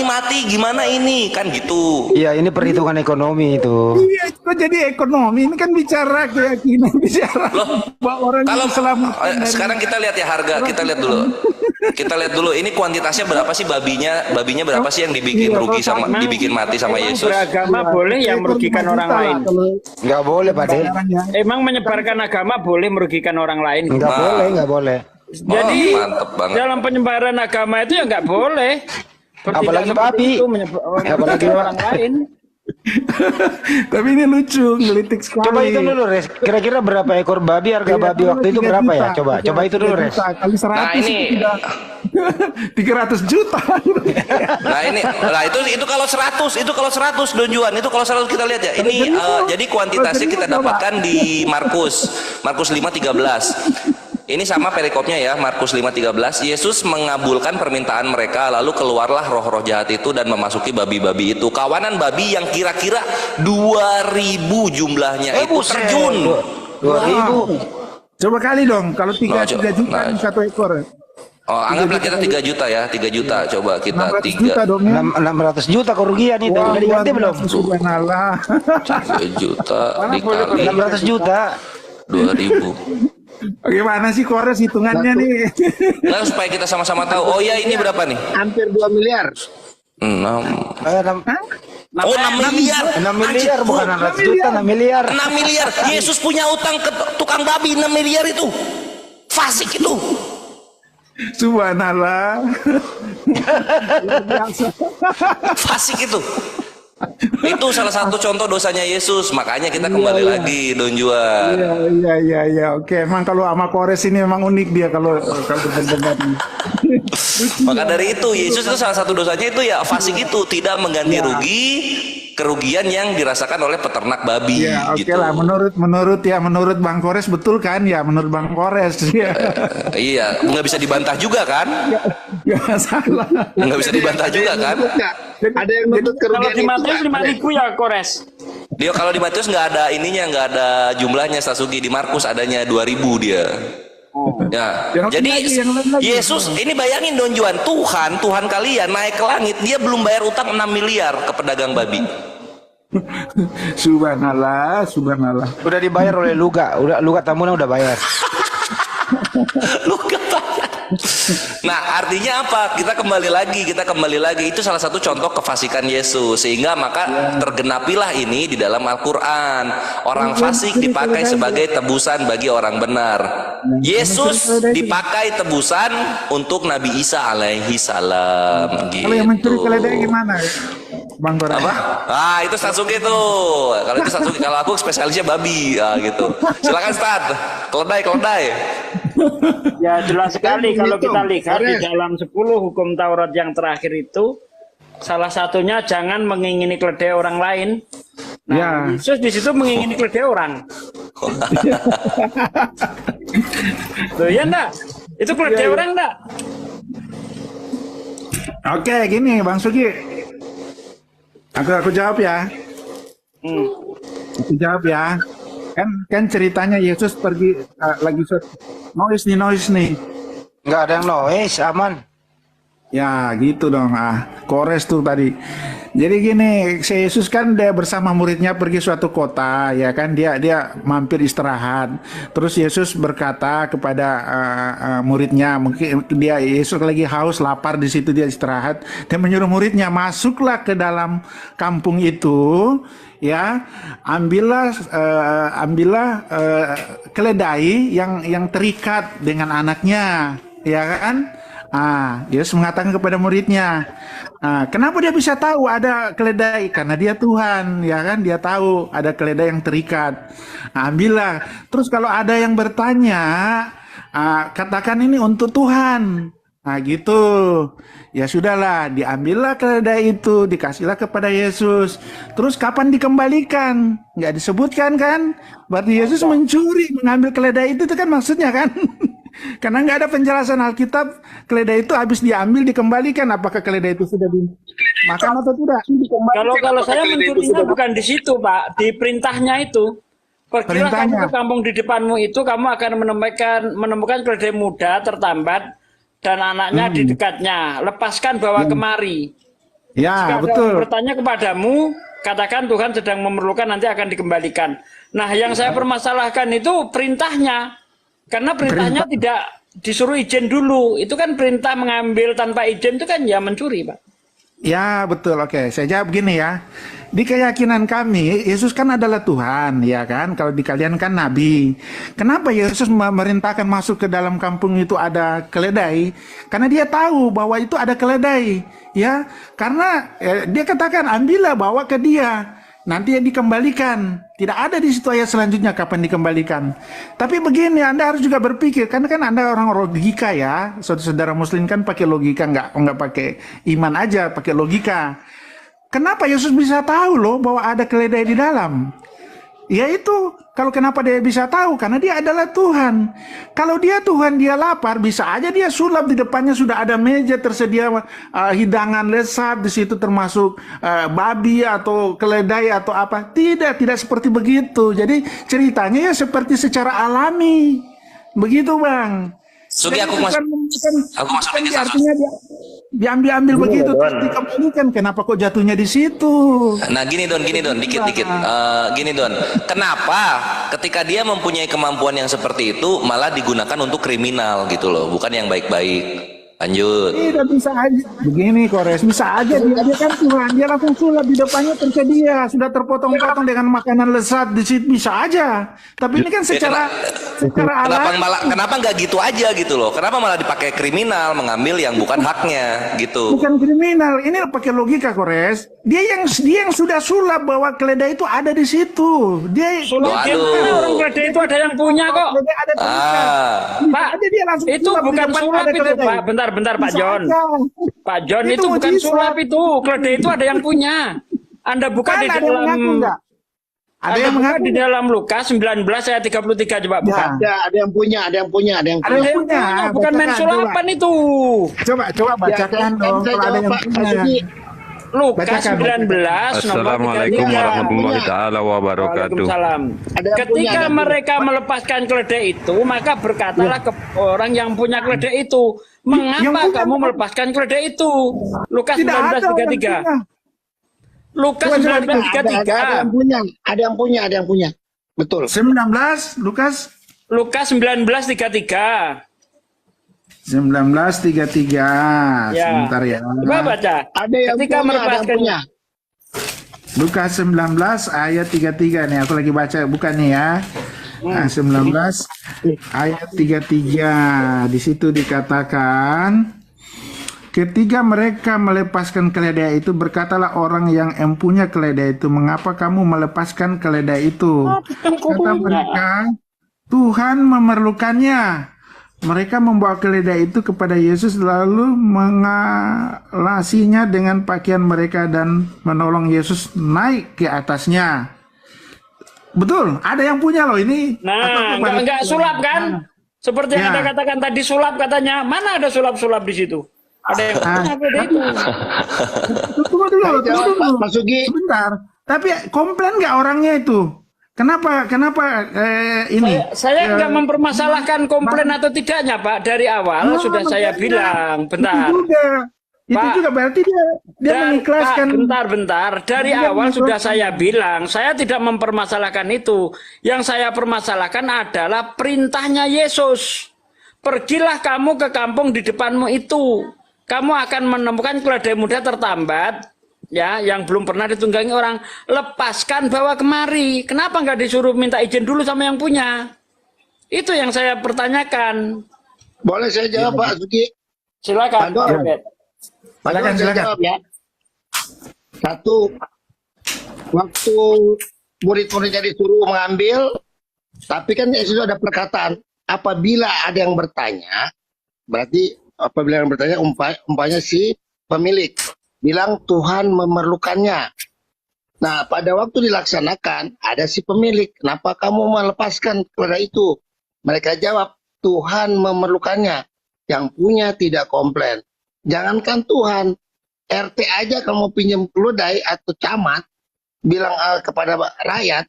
mati, gimana ini? Kan gitu. Iya, ini perhitungan ekonomi itu. Iya, kok jadi ekonomi? Ini kan bicara keyakinan, bicara bahwa orang Kalau diselamatkan dari- sekarang kita lihat ya harga, kita lihat dulu. Kita lihat dulu ini kuantitasnya berapa sih babinya berapa sih yang dibikin rugi sama dibikin mati sama Emang Yesus? beragama boleh yang merugikan orang lain? Nggak boleh, Pak De. Emang menyebarkan agama boleh merugikan orang lain? Nggak boleh, nggak boleh. Jadi mantep banget. dalam penyebaran agama itu ya nggak boleh. Bertindak Apalagi seperti babi. itu merugikan Apalagi orang lain. Tapi ini lucu, ngelitik sekali. Coba itu dulu, Res. Kira-kira berapa ekor babi? Harga babi waktu itu berapa ya? Coba itu dulu, Res. Kali 100 Nah, ini- sudah 300 juta. Nah itu kalau 100 Don Juan, itu kalau 100 kita lihat ya. Ini jadi kuantitasnya kita dapatkan di Markus 5:13. Ini sama perikopnya ya, Markus 5:13. Yesus mengabulkan permintaan mereka, lalu keluarlah roh-roh jahat itu dan memasuki babi-babi itu. Kawanan babi yang kira-kira 2.000 jumlahnya itu terjun. 2.000. Coba kali dong, kalau 3 Nah, juta nah. satu ekor. Oh, anggaplah kita 3 juta ya, 3 juta. Coba kita 600 juta 3 dong ya. 600 juta kerugian itu. Udah diganti belum? Subhanallah. 3 juta dikali 600 juta. 2.000. Bagaimana sih Kores hitungannya nih? Nah, supaya kita sama-sama tahu. Oh ya, ini berapa nih? Hampir 2 miliar. 6. Eh, 6 Oh, 6 miliar. 6 miliar bukan 600 juta, 6 miliar. 6 miliar. Yesus punya utang ke tukang babi 6 miliar itu. Fasik itu. Subhanallah. Luar biasa. Fasik itu. Itu salah satu contoh dosanya Yesus. Makanya kita kembali lagi Don Juan. Iya. Oke, emang kalau sama Kores ini emang unik dia kalau berdebat. Maka dari itu Yesus itu salah satu dosanya itu ya fasik itu, tidak mengganti rugi kerugian yang dirasakan oleh peternak babi Ya, oke gitu. lah. Menurut Bang Kores betul kan? Ya, menurut Bang Kores. Ya. Iya, nggak bisa dibantah juga kan? Ya, salah. Nggak bisa dibantah juga kan? Ada yang nuntut Kalau kerugian di itu. Matius 5.000 ya, Kores. Dia kalau di Matius nggak ada ininya, nggak ada jumlahnya Sasugi. Di Markus adanya 2.000 dia. Ya, Yang jadi lain lagi. Yesus ini bayangin Don Juan, Tuhan kalian naik ke langit, dia belum bayar utang 6 miliar ke pedagang babi. Subhanallah. Udah dibayar oleh Luka. Luka Tamuna udah bayar. Lu kata. Nah, artinya apa? Kita kembali lagi. Itu salah satu contoh kefasikan Yesus. Sehingga maka tergenapilah ini di dalam Al-Qur'an. Orang fasik dipakai sebagai tebusan bagi orang benar. Yesus dipakai tebusan untuk Nabi Isa alaihi salam. Kalau yang mencuri Gitu. keledai gimana? Bang Kores. Apa? Ah, itu Sasuke tuh. Kalau itu Sasuke, kalau aku spesialisnya babi, gitu. Silakan start. Keledai. Ya jelas sekali kalau begitu. kita lihat di Kores. dalam 10 hukum Taurat yang terakhir itu salah satunya jangan mengingini keledai orang lain. Nah, Ya. Yesus di situ mengingini keledai orang. Loh ya enggak? Itu keledai orang enggak? Oke, gini Bang Sugi. Aku jawab ya. Aku jawab ya. Kan ceritanya Yesus pergi lagi noise nih. Nggak ada yang noise, aman. Ya gitu dong. Kores tuh tadi. Jadi gini, si Yesus kan dia bersama muridnya pergi suatu kota, ya kan dia mampir istirahat. Terus Yesus berkata kepada muridnya, mungkin Yesus lagi haus, lapar di situ dia istirahat. Dia menyuruh muridnya masuklah ke dalam kampung itu, ya ambillah keledai yang terikat dengan anaknya, ya kan? Yesus mengatakan kepada muridnya, kenapa dia bisa tahu ada keledai? Karena dia Tuhan, ya kan? Dia tahu ada keledai yang terikat. Ambillah. Terus kalau ada yang bertanya, katakan ini untuk Tuhan. Gitu. Ya sudahlah, diambillah keledai itu, dikasihlah kepada Yesus. Terus kapan dikembalikan? Nggak disebutkan kan? Berarti Yesus mencuri, mengambil keledai itu kan maksudnya kan? Karena nggak ada penjelasan Alkitab, keledai itu habis diambil dikembalikan. Apakah keledai itu sudah makan atau tidak? Kalau saya mencurinya bukan di situ, Pak, di perintahnya itu. Pergilah kamu Perintahnya. ke kampung di depanmu itu, kamu akan menemukan keledai muda tertambat dan anaknya di dekatnya. Lepaskan bawa kemari. Ya, Jika ada betul. orang bertanya kepadamu, katakan Tuhan sedang memerlukan, nanti akan dikembalikan. Nah, yang saya permasalahkan itu perintahnya. Karena perintahnya tidak disuruh izin dulu. Itu kan perintah mengambil tanpa izin itu kan ya mencuri, Pak. Ya, betul. Oke, saya jawab gini ya. Di keyakinan kami, Yesus kan adalah Tuhan, ya kan? Kalau di kalian kan Nabi. Kenapa Yesus memerintahkan masuk ke dalam kampung itu ada keledai? Karena dia tahu bahwa itu ada keledai, ya. Karena dia katakan, ambillah, bawa ke dia. Nanti dikembalikan. Tidak ada di situ ayat selanjutnya kapan dikembalikan. Tapi begini, Anda harus juga berpikir, karena kan Anda orang logika ya, saudara Muslim kan pakai logika, nggak pakai iman aja, pakai logika. Kenapa Yesus bisa tahu loh bahwa ada keledai di dalam? Ya itu, kalau kenapa dia bisa tahu? Karena dia adalah Tuhan. Kalau dia Tuhan, dia lapar, bisa aja dia sulap, di depannya sudah ada meja tersedia hidangan lezat, di situ termasuk babi atau keledai atau apa. Tidak seperti begitu. Jadi ceritanya ya seperti secara alami. Begitu, Bang. Sugi, aku masuk lagi, artinya dia diambil begitu terus dikembalikan. Kenapa kok jatuhnya di situ? Nah, gini Don, dikit. Gini Don, kenapa ketika dia mempunyai kemampuan yang seperti itu malah digunakan untuk kriminal gitu loh, bukan yang baik-baik? Lanjut. Tidak bisa aja. Begini Kores, bisa aja dia kan Tuhan, dia langsung sulap di depannya tersedia, sudah terpotong-potong dengan makanan lezat di situ, bisa aja. Tapi ini kan secara Kenapa nggak gitu aja gitu loh? Kenapa malah dipakai kriminal, mengambil yang bukan haknya gitu? bukan kriminal, ini pakai logika Kores. Dia yang sudah sulap bahwa keledai itu ada di situ. Dia Orang keledai itu ada yang punya kok. keledai ada Pak, dia langsung itu sulap di bukan depan sulap ada itu, keledai. Pak. Bentar, Pak Bisa John. aja. Pak John, Itu itu bukan mujizat. sulap itu. Keledai itu ada yang punya. Anda buka Kan di ada yang mengaku dalam enggak? Ada Anda yang buka mengaku di nggak? dalam Lukas 19 ayat 33 coba buka. Ya. Ada yang punya. Ada yang Ada yang punya. punya, bukan main Bacakan, sulapan itu. Coba bacakan dong saya kalau ada jawab, yang Pak. punya. Jadi, Lukas Bacakan, 19 nomor Assalamualaikum 33. warahmatullahi taala wabarakatuh. Waalaikumsalam. Ada yang Ketika punya, ada yang mereka melepaskan keledai itu, maka berkatalah ke orang yang punya keledai itu, mengapa Yang punya kamu apa? melepaskan keledai itu? Lukas Tidak ada orang 19:33. punya. Lukas Coba, coba, ada 19:33. yang punya. Betul. 19 Lukas Lukas 19:33. 19:33. Ya. Sebentar ya. Coba baca. Ada yang Ketika punya, ada yang melepaskan punya. Lukas 19 ayat 33 nih, aku lagi baca bukan nih ya. Nah, 19 ayat 33. Di situ dikatakan, ketika mereka melepaskan keledai itu, berkatalah orang yang empunya keledai itu, mengapa kamu melepaskan keledai itu? Kata mereka, Tuhan memerlukannya. Mereka membawa keledai itu kepada Yesus lalu mengalasinya dengan pakaian mereka dan menolong Yesus naik ke atasnya. Betul, ada yang punya loh ini. Nah, enggak sulap kan? Seperti yang Ya. Anda katakan tadi sulap katanya. Mana ada sulap-sulap di situ? Ada yang punya keledai itu. Tunggu dulu. Mas Sugi. Sebentar. Tapi komplain nggak orangnya itu? Kenapa ini? Saya nggak mempermasalahkan komplain atau tidaknya, Pak. Dari awal sudah saya bilang. Bentar. Itu Pak, juga berarti dia mengikhlaskan. Pak, bentar. Dari Dia awal sudah mengikhlaskan. saya bilang, saya tidak mempermasalahkan itu. Yang saya permasalahkan adalah perintahnya Yesus. Pergilah kamu ke kampung di depanmu itu. Kamu akan menemukan keledai muda tertambat, ya, yang belum pernah ditunggangi orang. Lepaskan, bawa kemari. Kenapa nggak disuruh minta izin dulu sama yang punya? Itu yang saya pertanyakan. Boleh saya jawab, Pak Sugi? Silakan, Pak Aduh. Robert. Silakan, Saya silakan. jawab ya. Satu, waktu murid-muridnya disuruh mengambil, tapi kan Yesus ada perkataan, apabila ada yang bertanya, berarti apabila yang bertanya umpanya si pemilik bilang Tuhan memerlukannya. Nah, pada waktu dilaksanakan ada si pemilik, kenapa kamu melepaskan keledai itu? Mereka jawab, Tuhan memerlukannya. Yang punya tidak komplain. Jangankan Tuhan, RT aja kalau mau pinjam keledai atau camat, bilang kepada rakyat,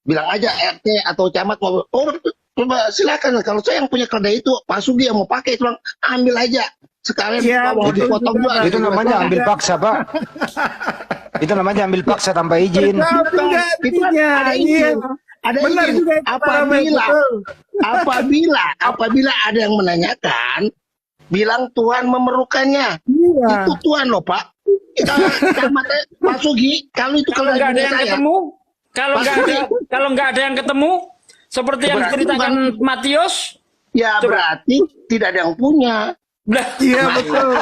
bilang aja RT atau camat mau, oh coba silakan, kalau saya yang punya keledai itu Pak Sugi yang mau pakai, itu ambil aja sekalian, Iya, mau betul dipotong juga. juga. Itu namanya ambil paksa, Pak. Itu namanya ambil paksa tanpa izin. Betul nggak Itu kan artinya? ada Iya. izin. Ada Benar izin. juga itu, Pak Ramai, Apabila apabila ada yang menanyakan, bilang Tuhan memerlukannya. Iya. Itu Tuhan loh, Pak. Camat Pak Sugi, kalau itu Kalau kalau nggak ada punya yang saya, ketemu, kalau nggak ada yang ketemu, seperti yang Berarti diceritakan Matius, ya Coba. berarti tidak ada yang punya. lah, Iya betul.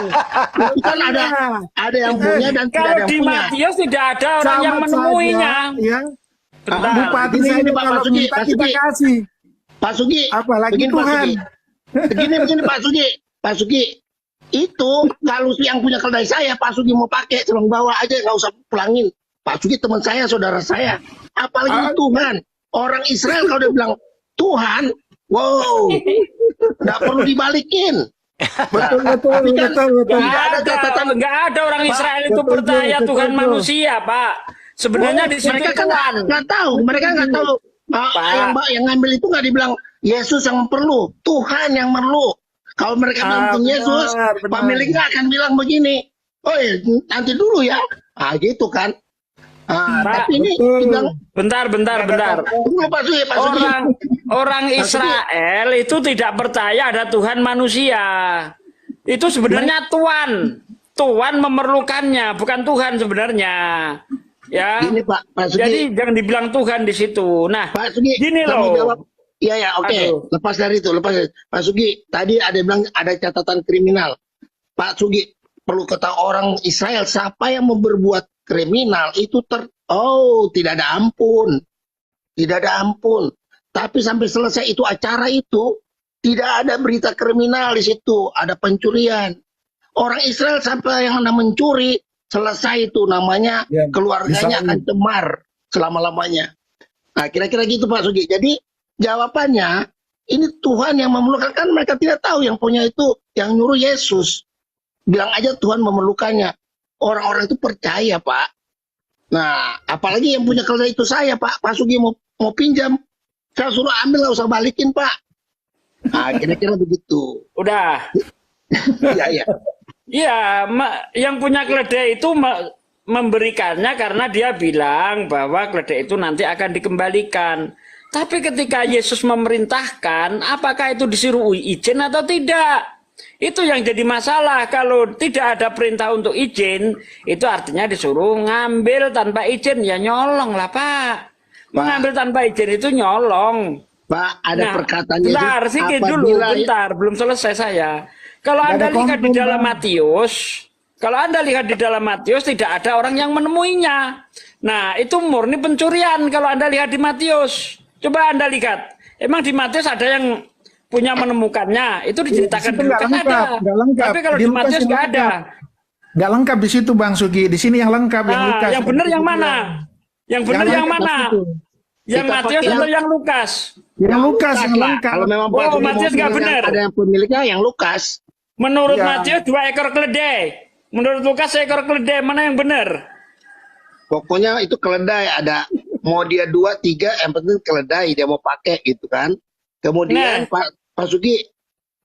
Itu kan ada yang punya dan tidak kalau ada yang di punya. Matius tidak ada orang yang Camat menemuinya. saja, ya. Bentar. Bupati Ini, saja Pak kalau Sugi, minta Pak kita Sugi. kasih. Pak Sugi, Apalagi begini, Pak Tuhan. Sugi. Begini Pak Sugi. Itu kalau yang punya keledai saya, Pak Sugi mau pakai, tolong bawa aja, nggak usah pulangin. Pak Sugi teman saya, saudara saya. Apalagi Tuhan. Orang Israel kalau dia bilang Tuhan, wow, nggak perlu dibalikin. Betul betul Tapi kan betul betul. nggak ada catatan. Nggak ada orang Israel itu betul, percaya betul, Tuhan betul. manusia, Pak. Sebenarnya di situ mereka kan Tuhan. nggak tahu, mereka nggak tahu. Yang ngambil itu nggak dibilang Yesus yang perlu, Tuhan yang perlu. Kalau mereka bilang benar, Yesus, benar. pemiliknya akan bilang begini, oh ya nanti dulu ya, gitu kan. Pak, Tapi ini betul. dibilang, Bentar. tunggu Pak Sugi, Pak Sugi. Orang Israel itu tidak percaya ada Tuhan manusia. Itu sebenarnya Tuhan memerlukannya, bukan Tuhan sebenarnya. Ya. Gini Pak Sugi, Jadi jangan dibilang Tuhan di situ. Nah, Pak Sugi, gini kamu loh. jawab. Iya, oke. Aduh. Lepas dari itu, Pak Sugi, tadi ada yang bilang ada catatan kriminal. Pak Sugi, perlu ketahui orang Israel, siapa yang berbuat kriminal itu tidak ada ampun. Tidak ada ampun. Tapi sampai selesai itu acara itu, tidak ada berita kriminal di situ, ada pencurian. Orang Israel sampai yang mencuri, selesai itu namanya Ya, keluarganya bisa. akan cemar selama-lamanya. Nah, kira-kira gitu Pak Sugi. Jadi jawabannya, ini Tuhan yang memerlukan, kan mereka tidak tahu yang punya itu, yang nyuruh Yesus. Bilang aja Tuhan memerlukannya. Orang-orang itu percaya, Pak. Nah, apalagi yang punya keledai itu saya, Pak. Pak Sugi mau pinjam, saya suruh ambil, nggak usah balikin, Pak. Nah, kira-kira begitu. Udah. Iya. Iya, yang punya keledai itu memberikannya karena dia bilang bahwa keledai itu nanti akan dikembalikan. Tapi ketika Yesus memerintahkan, apakah itu disuruh izin atau tidak? Itu yang jadi masalah. Kalau tidak ada perintah untuk izin, itu artinya disuruh ngambil tanpa izin. Ya nyolong lah, Pak. Mengambil tanpa izin itu nyolong. Pak, ada perkataan Yesus. Bentar, sedikit dulu, bentar. Belum selesai saya. Kalau Anda lihat di dalam Matius, tidak ada orang yang menemuinya. Nah, itu murni pencurian kalau Anda lihat di Matius. Coba Anda lihat. Emang di Matius ada yang punya menemukannya? Itu diceritakan di Lukas ada. Tapi kalau di Matius nggak ada. Nggak lengkap di situ Bang Sugi. Di sini yang lengkap yang Lukas. Yang benar yang mana? Yang benar yang mana? Yang Matius atau yang Lukas? Yang Lukas yang lengkap. Kalau memang Pak Sugi Matius nggak benar. ada yang pemiliknya yang Lukas. Menurut Ya. Matius 2 ekor keledai. Menurut Lukas 1 ekor keledai. Mana yang benar? Pokoknya itu keledai, ada mau dia 2, 3, yang penting keledai dia mau pakai gitu kan. Kemudian Pak Sugi,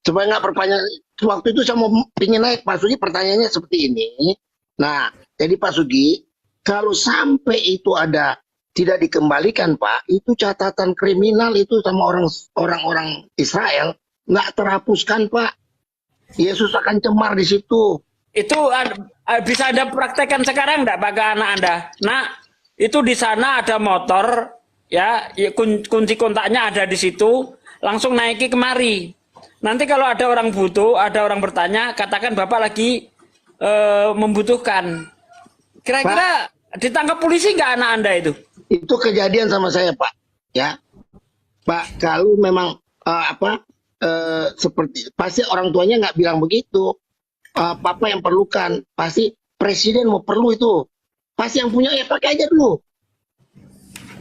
supaya nggak perpanjang, waktu itu saya mau pingin naik Pak Sugi, pertanyaannya seperti ini. Nah, jadi Pak Sugi, kalau sampai itu ada tidak dikembalikan Pak, itu catatan kriminal itu sama orang-orang Israel nggak terhapuskan Pak. Yesus akan cemar di situ. Itu bisa Anda praktekkan sekarang enggak bagi anak Anda? Nah, itu di sana ada motor, ya kunci kontaknya ada di situ, langsung naiki kemari. Nanti kalau ada orang butuh, ada orang bertanya, katakan Bapak lagi membutuhkan. Kira-kira ditangkap polisi nggak anak Anda itu? Itu kejadian sama saya Pak. Ya, Pak, kalau memang seperti pasti orang tuanya nggak bilang begitu. Papa yang perlukan, pasti presiden mau perlu itu. Pasti yang punya ya pakai aja dulu.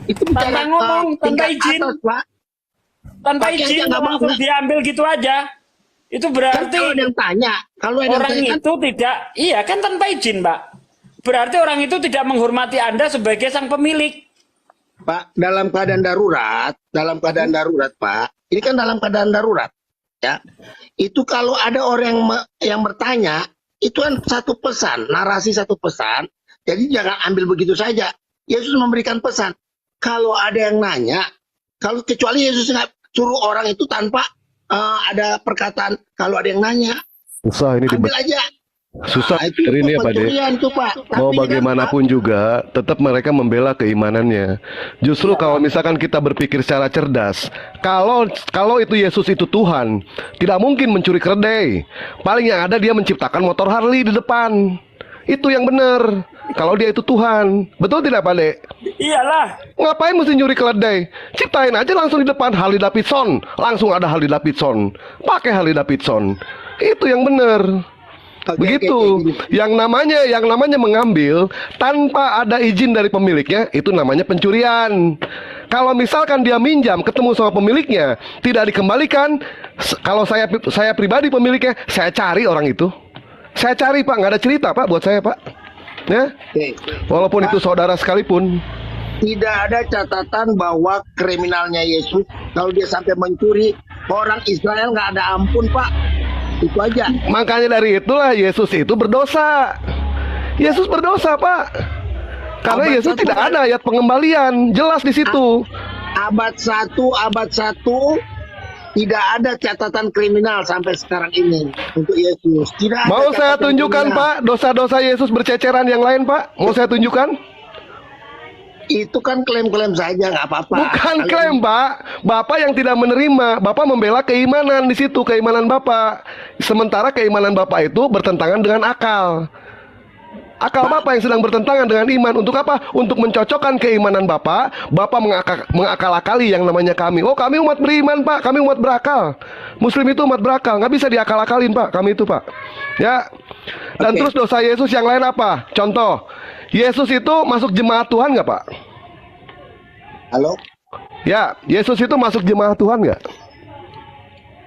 Itu Tanpa ngomong, tanpa tingkat izin. atas, Pak. Tanpa Pakai izin aja, nggak langsung mau. diambil gitu aja. Itu Kan berarti kalau ada yang tanya, kalau ada yang orang tanya kan itu tidak, iya kan tanpa izin, Pak. Berarti orang itu tidak menghormati Anda sebagai sang pemilik. Pak, dalam keadaan darurat, Pak, ini kan dalam keadaan darurat, ya. Itu kalau ada orang yang bertanya, itu kan satu pesan, narasi satu pesan. Jadi jangan ambil begitu saja. Yesus memberikan pesan. Kalau ada yang nanya, kalau kecuali Yesus nggak suruh orang itu tanpa ada perkataan, kalau ada yang nanya, Susah ini ambil aja. susah Nah, itu ini ya Pak De. pencurian tuh, Pak. Mau Tapi kan, bagaimanapun juga, tetap mereka membela keimanannya. Justru kalau misalkan kita berpikir secara cerdas, kalau itu Yesus itu Tuhan, tidak mungkin mencuri keledai. Paling yang ada dia menciptakan motor Harley di depan. Itu yang benar. Kalau dia itu Tuhan, betul tidak Pak De? Iyalah. Ngapain mesti nyuri keledai? Ciptain aja langsung di depan Harley Davidson. Langsung ada Harley Davidson. Pakai Harley Davidson. Itu yang benar. Oke, Begitu. oke, Yang namanya mengambil tanpa ada izin dari pemiliknya, itu namanya pencurian. Kalau misalkan dia minjam ketemu sama pemiliknya, tidak dikembalikan, kalau saya pribadi pemiliknya, saya cari orang itu. Saya cari Pak, nggak ada cerita Pak buat saya Pak. Ya. oke. Walaupun itu saudara sekalipun. Tidak ada catatan bahwa kriminalnya Yesus kalau dia sampai mencuri orang Israel nggak ada ampun, Pak. Itu aja. Makanya dari itulah Yesus itu berdosa. Yesus berdosa Pak. Karena Abad Yesus satu, tidak Pak. ada ayat pengembalian, jelas di situ. Abad 1 tidak ada catatan kriminal sampai sekarang ini untuk Yesus. Tidak ada Mau saya catatan tunjukkan kriminal. Pak dosa-dosa Yesus berceceran yang lain Pak? Mau saya tunjukkan? Itu kan klaim-klaim saja, nggak apa-apa. Bukan Kalau- klaim Pak. Bapak yang tidak menerima, Bapak membela keimanan di situ, keimanan Bapak. Sementara keimanan Bapak itu bertentangan dengan akal. Akal Bapak yang sedang bertentangan dengan iman. Untuk apa? Untuk mencocokkan keimanan Bapak. Bapak mengakal-akali yang namanya kami. Oh kami umat beriman Pak, kami umat berakal. Muslim itu umat berakal, nggak bisa diakal-akalin Pak, kami itu Pak. Ya. Dan Oke. terus dosa Yesus yang lain apa? Contoh, Yesus itu masuk jemaat Tuhan nggak Pak? Halo? Ya, Yesus itu masuk jemaat Tuhan nggak?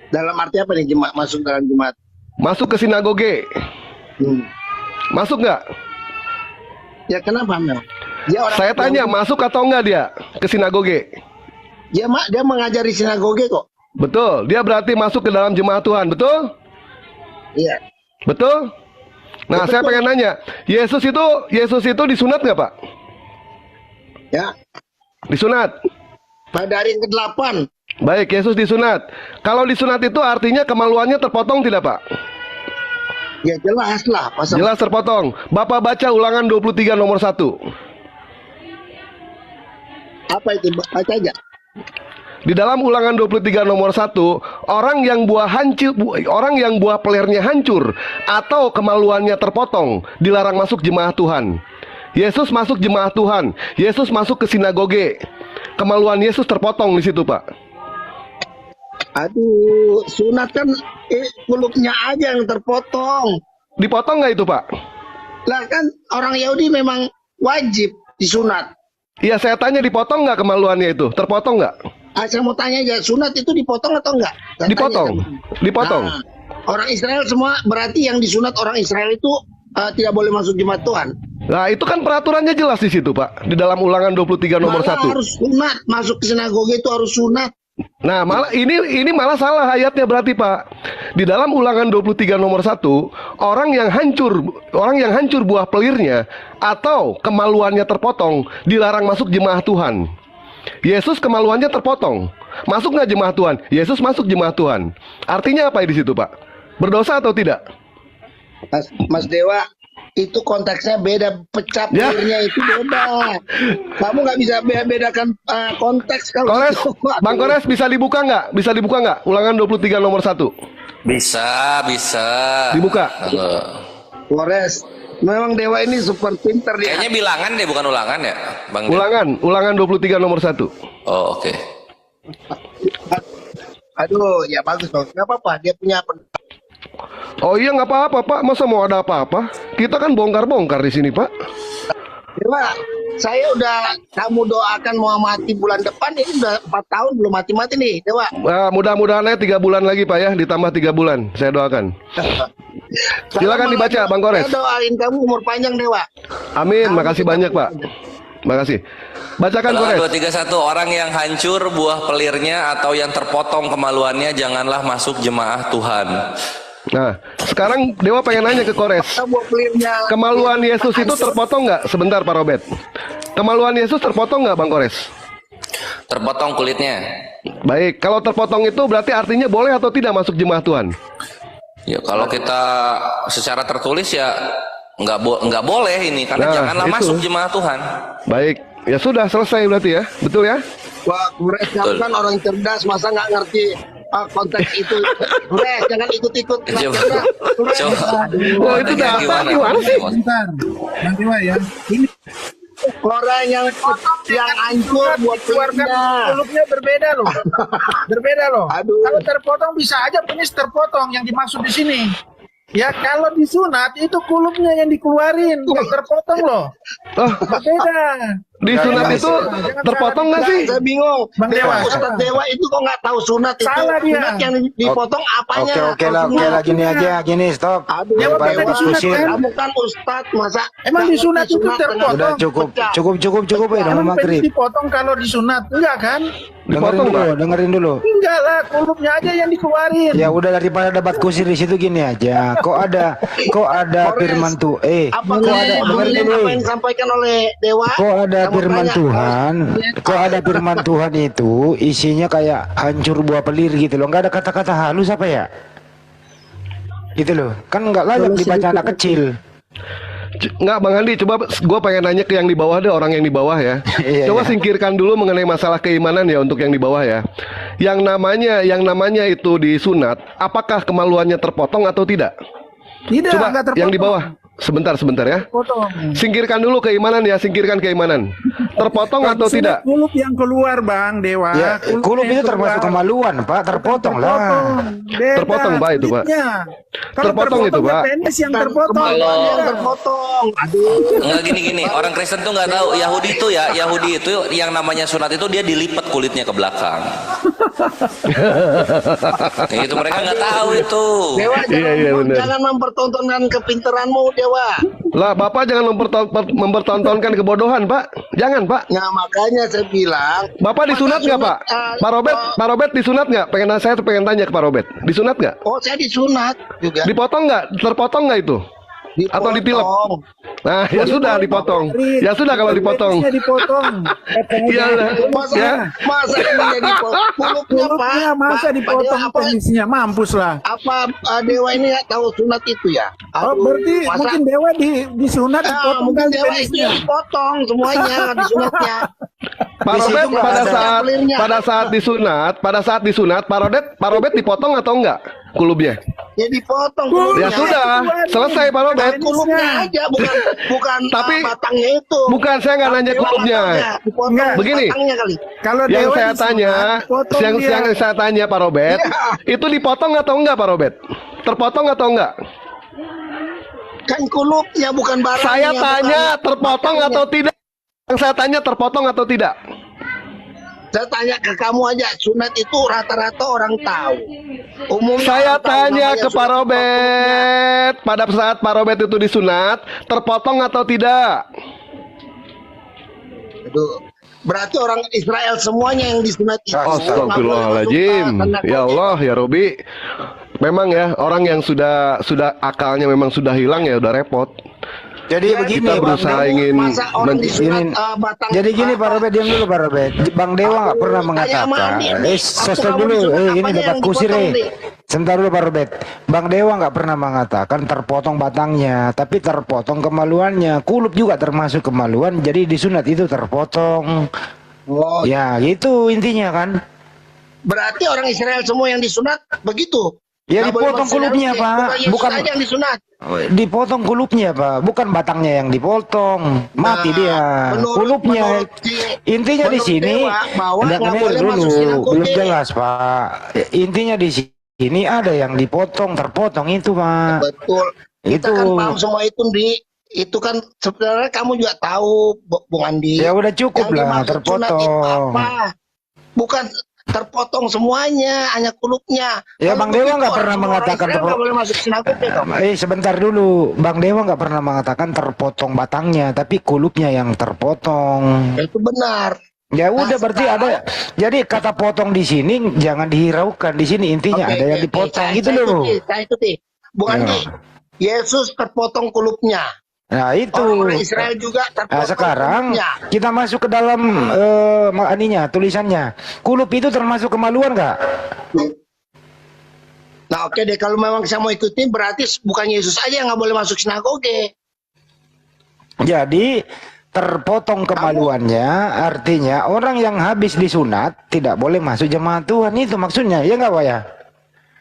Dalam arti apa nih jemaat masuk dalam jemaat? Masuk ke sinagoge, Hmm. masuk nggak? Ya kenapa memang? Dia orang Saya tanya, masuk atau nggak dia ke sinagoge? dia mengajari sinagoge kok. Betul, dia berarti masuk ke dalam jemaat Tuhan, betul? Iya. Betul? Nah, Betul. saya pengen nanya, Yesus itu disunat nggak Pak? Ya. Disunat. Pada hari yang ke-8. Baik, Yesus disunat. Kalau disunat itu artinya kemaluannya terpotong tidak Pak? Ya jelas lah. Pasal Jelas terpotong. Bapak baca Ulangan 23 nomor 1. apa itu? Baca aja. Di dalam Ulangan 23 nomor 1, orang yang buah pelernya hancur atau kemaluannya terpotong dilarang masuk jemaat Tuhan. Yesus masuk jemaat Tuhan. Yesus masuk ke sinagoge. Kemaluan Yesus terpotong di situ, Pak. Aduh, sunat kan kulupnya aja yang terpotong. Dipotong nggak itu, Pak? Lah kan orang Yahudi memang wajib disunat. Iya, saya tanya dipotong nggak kemaluannya itu? Terpotong nggak? Saya mau tanya aja, sunat itu dipotong atau enggak? Saya Dipotong. tanya. Dipotong. Nah, orang Israel semua berarti yang disunat orang Israel itu tidak boleh masuk jemaat Tuhan. Nah, itu kan peraturannya jelas di situ, Pak. Di dalam Ulangan 23 nomor Malah 1. harus sunat, masuk ke sinagoge itu harus sunat. Nah, malah ini malah salah ayatnya berarti, Pak. Di dalam Ulangan 23 nomor 1, orang yang hancur buah pelirnya atau kemaluannya terpotong dilarang masuk jemaat Tuhan. Yesus kemaluannya terpotong. Masuk nggak jemaat Tuhan? Yesus masuk jemaat Tuhan. Artinya apa di situ, Pak? Berdosa atau tidak? Mas Dewa, itu konteksnya beda, pecah Ya. pelirnya itu beda. Kamu nggak bisa bedakan konteks kalau Kores, gitu. Bang Kores bisa dibuka nggak? Bisa dibuka nggak? Ulangan 23 nomor 1. Bisa. Dibuka. Kores, memang Dewa ini super pinter dia. Kayaknya bilangan deh, bukan ulangan ya, Bang? Ulangan 23 nomor 1. Oh, oke. Aduh, ya bagus bagus. Nggak apa-apa, dia punya Oh iya nggak apa-apa, Pak. Masa mau ada apa-apa? Kita kan bongkar-bongkar di sini, Pak. Dewa, saya udah kamu doakan mau mati bulan depan, ini udah 4 tahun belum mati-mati nih, Dewa. Nah, mudah-mudahannya 3 bulan lagi Pak ya, ditambah 3 bulan, saya doakan. Silakan dibaca Bang Kores. Saya doain kamu umur panjang, Dewa. Amin, makasih banyak Pak. Makasih. Bacakan Kores. 231 orang yang hancur buah pelirnya atau yang terpotong kemaluannya janganlah masuk jemaah Tuhan. Nah, sekarang Dewa pengen nanya ke Kores. Buah pelirnya. Kemaluan Yesus itu terpotong nggak? Sebentar Pak Robert. Kemaluan Yesus terpotong nggak Bang Kores? Terpotong kulitnya. Baik, kalau terpotong itu berarti artinya boleh atau tidak masuk jemaah Tuhan? Ya kalau kita secara tertulis ya nggak boleh ini karena Nah, janganlah itu. masuk jemaah Tuhan. Baik, ya sudah selesai berarti ya, betul ya? Wah, Kures kan orang cerdas, masa nggak ngerti konteks itu. Kures, jangan ikut-ikut. Coba. Oh, itu dah gimana sih? Bentar, Bang Dewa ya. Ini Orang yang hancur buat keluarga pelirnya. kulupnya berbeda loh. Berbeda loh. Aduh. Kalau terpotong bisa aja penis terpotong yang dimaksud di sini. Ya kalau disunat itu kulupnya yang dikeluarin, nggak terpotong loh. Oh, Berbeda. di sunat itu terpotong nggak sih? Saya bingung. Bang Dewa. Ustaz Dewa itu kok nggak tahu sunat itu. Salah dia. Sunat yang dipotong apanya? Oke lah, gini aja, gini stop. Aduh, Dewa Daripada pernah disunat, diskusi. kan? kamu kan Ustadz, masa Emang nggak disunat ngerti itu sunat terpotong? Udah cukup ya, udah mau Emang penis maghrib. dipotong kalau disunat? Enggak kan? Dengerin dulu. Enggak lah, kulupnya aja yang dikeluarin. Ya udah, daripada debat kusir di situ gini aja. Kok ada firman tuh? Apakah Kok ada dengerin apa dulu. yang disampaikan oleh Dewa? Kok ada Kamu firman tanya. Tuhan? Kok ada firman Tuhan itu isinya kayak hancur buah pelir gitu loh. Nggak ada kata-kata halus apa ya? Gitu loh. Kan nggak layak dibaca anak kecil. Nggak Bang Andi, coba gue pengen nanya ke yang di bawah deh, orang yang di bawah ya. Iya, Coba iya. singkirkan dulu mengenai masalah keimanan ya untuk yang di bawah ya. Yang namanya itu disunat, apakah kemaluannya terpotong atau tidak? Tidak, Coba enggak terpotong. yang di bawah. Sebentar ya. Potong. Singkirkan dulu keimanan ya, singkirkan keimanan. Terpotong atau Sunat tidak? Kulup yang keluar Bang Dewa. Ya, kulup yang itu termasuk keluar. kemaluan, Pak. Terpotong lah. Beda Terpotong, Pak, itu, Pak. kulitnya. Kalau Terpotong itu, ya Pak. penis yang Dan terpotong. kemaluan yang Beda. terpotong. Aduh. Enggak gini, orang Kristen tuh nggak tahu. Yahudi itu yang namanya sunat itu dia dilipat kulitnya ke belakang. Itu mereka nggak tahu itu. Dewa, Iya, benar. jangan mempertontonkan kepintaranmu, Dewa. Lah, Bapak jangan mempertontonkan kebodohan, Pak. Jangan, Pak. Nah, makanya saya bilang, Bapak disunat nggak, Pak? Pak Robert disunat nggak? Saya pengen tanya ke Pak Robert. Disunat nggak? oh saya disunat juga. Dipotong nggak? Terpotong nggak itu? Atau ditilep? Dipotong. Nah, ya sudah dipotong. Ya sudah kalau dipotong. Penisnya dipotong. Iya, Masa, ya. masa ini dipotong? Kulupnya, Pak. Kulupnya masa Pak, dipotong Pak, Dewa, penisnya, mampus lah. apa Dewa ini nggak tahu sunat itu ya? Oh, berarti masa- mungkin Dewa disunat Ah, dipotong mungkin kali Dewa itu penisnya. yang dipotong semuanya disunatnya. Pak Di situ Robert nggak pada ada saat pelirnya. pada saat disunat, Pak Robert dipotong atau enggak kulubnya? Ya dipotong. Ya kulupnya. sudah, selesai Pak Robert. Kulupnya aja, bukan Tapi- batangnya itu. Bukan, saya nggak nanya kulubnya. Dipotong Enggak. Begini. batangnya kali. Kalau Yang Dewa saya disunat, tanya, potong yang dia. saya tanya Pak Robert, itu dipotong atau enggak Pak Robert? Terpotong atau enggak? Kan kulupnya bukan barangnya. Saya bukan tanya terpotong batangnya. atau tidak? Yang saya tanya terpotong atau tidak? Saya tanya ke kamu aja, sunat itu rata-rata orang tahu. Umumnya Saya orang tahu tanya namanya ke Pak sunat Robert, pada saat Pak Robert itu disunat, terpotong atau tidak? Aduh. Berarti orang Israel semuanya yang disunat itu. Astagfirullahaladzim. Ya Allah, ya Robi. Memang ya, orang yang sudah akalnya memang sudah hilang ya udah repot. Jadi begini, Kita Bang berusaha Dewa. ingin Masa orang disunat Ini- batang. Jadi gini Pak Robert, diam dulu Pak Robert. Bang Dewa nggak pernah mengatakan. Sosok kamu dulu. disunat, Ini apanya debat yang kusir dipotong, Dik? Sebentar dulu Pak Robert. Bang Dewa nggak pernah mengatakan terpotong batangnya, tapi terpotong kemaluannya. Kulup juga termasuk kemaluan. Jadi disunat itu terpotong. Oh, Ya gitu intinya kan. berarti orang Israel semua yang disunat begitu. Ya Nggak boleh dipotong masuk kulupnya dalam- Pak. Yesus Bukan aja yang disunat. dipotong kulupnya Pak. Bukan batangnya yang dipotong. Mati Nah, dia. Kulupnya. Intinya di menurut sini. Dewa, bahwa Nggak, nggak ini boleh dulu masuk sinagoge. belum jelas Pak. Intinya di sini ada yang dipotong, terpotong itu Pak. Betul. Kita Itu. kan paham semua itu, Di. itu kan sebenarnya kamu juga tahu, Bung Andi. Ya udah cukup Yang lah, dimaksud sunat itu terpotong. apa? Bukan terpotong semuanya, hanya kulupnya. Ya Kalau Bang Dewa begitu, nggak pernah orang mengatakan Israel nggak boleh masuk sinagoge dong. sebentar dulu, Bang Dewa nggak pernah mengatakan terpotong batangnya, tapi kulupnya yang terpotong. Itu benar. Ya Nah, udah berarti sekarang- ada. Jadi kata potong di sini jangan dihiraukan, di sini intinya Oke, ada yang oke, dipotong saya- gitu saya loh. ikuti, saya ikuti. Bung Ya. Andi, Yesus terpotong kulupnya. Nah itu. Orang Israel juga Nah terpotong sekarang kulupnya. kita masuk ke dalam tulisannya. Kulup itu termasuk kemaluan nggak? Nah oke deh, kalau memang saya mau ikuti berarti bukan Yesus aja yang nggak boleh masuk sinagoge. Jadi terpotong kemaluannya artinya orang yang habis disunat tidak boleh masuk jemaat Tuhan, itu maksudnya ya nggak Pak ya?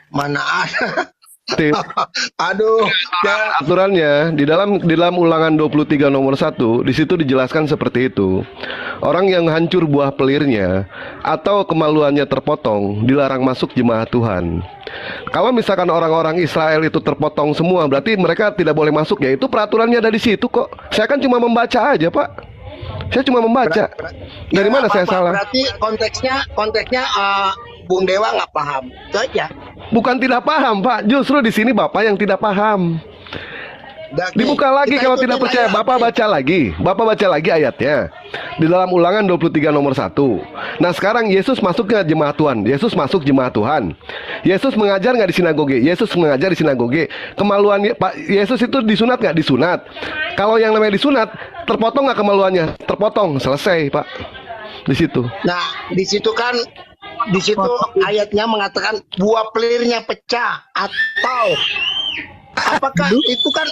Mana ada? Tip. Aduh, ya. Aturannya di dalam Ulangan 23 nomor 1 di situ dijelaskan seperti itu. Orang yang hancur buah pelirnya atau kemaluannya terpotong dilarang masuk jemaat Tuhan. Kalau misalkan orang-orang Israel itu terpotong semua, berarti mereka tidak boleh masuk, ya itu peraturannya ada di situ kok. Saya kan cuma membaca aja, Pak. Saya cuma membaca. Dari Ya, mana nggak saya apa-apa. salah? Berarti konteksnya Bung Dewa nggak paham. Itu aja. Bukan tidak paham, Pak. Justru di sini Bapak yang tidak paham. Oke, Dibuka lagi kita kalau ikutin tidak percaya. aja. Bapak baca lagi. Bapak baca lagi ayatnya. Di dalam Ulangan 23 nomor 1. Nah sekarang Yesus masuk ke jemaat Tuhan. Yesus masuk jemaat Tuhan. Yesus mengajar nggak di sinagoge? Yesus mengajar di sinagoge. Kemaluan Pak Yesus itu disunat nggak? Disunat. Kalau yang namanya disunat, terpotong nggak kemaluannya? Terpotong. Selesai, Pak. Di situ. Nah, di situ ayatnya mengatakan buah pelirnya pecah atau apakah itu kan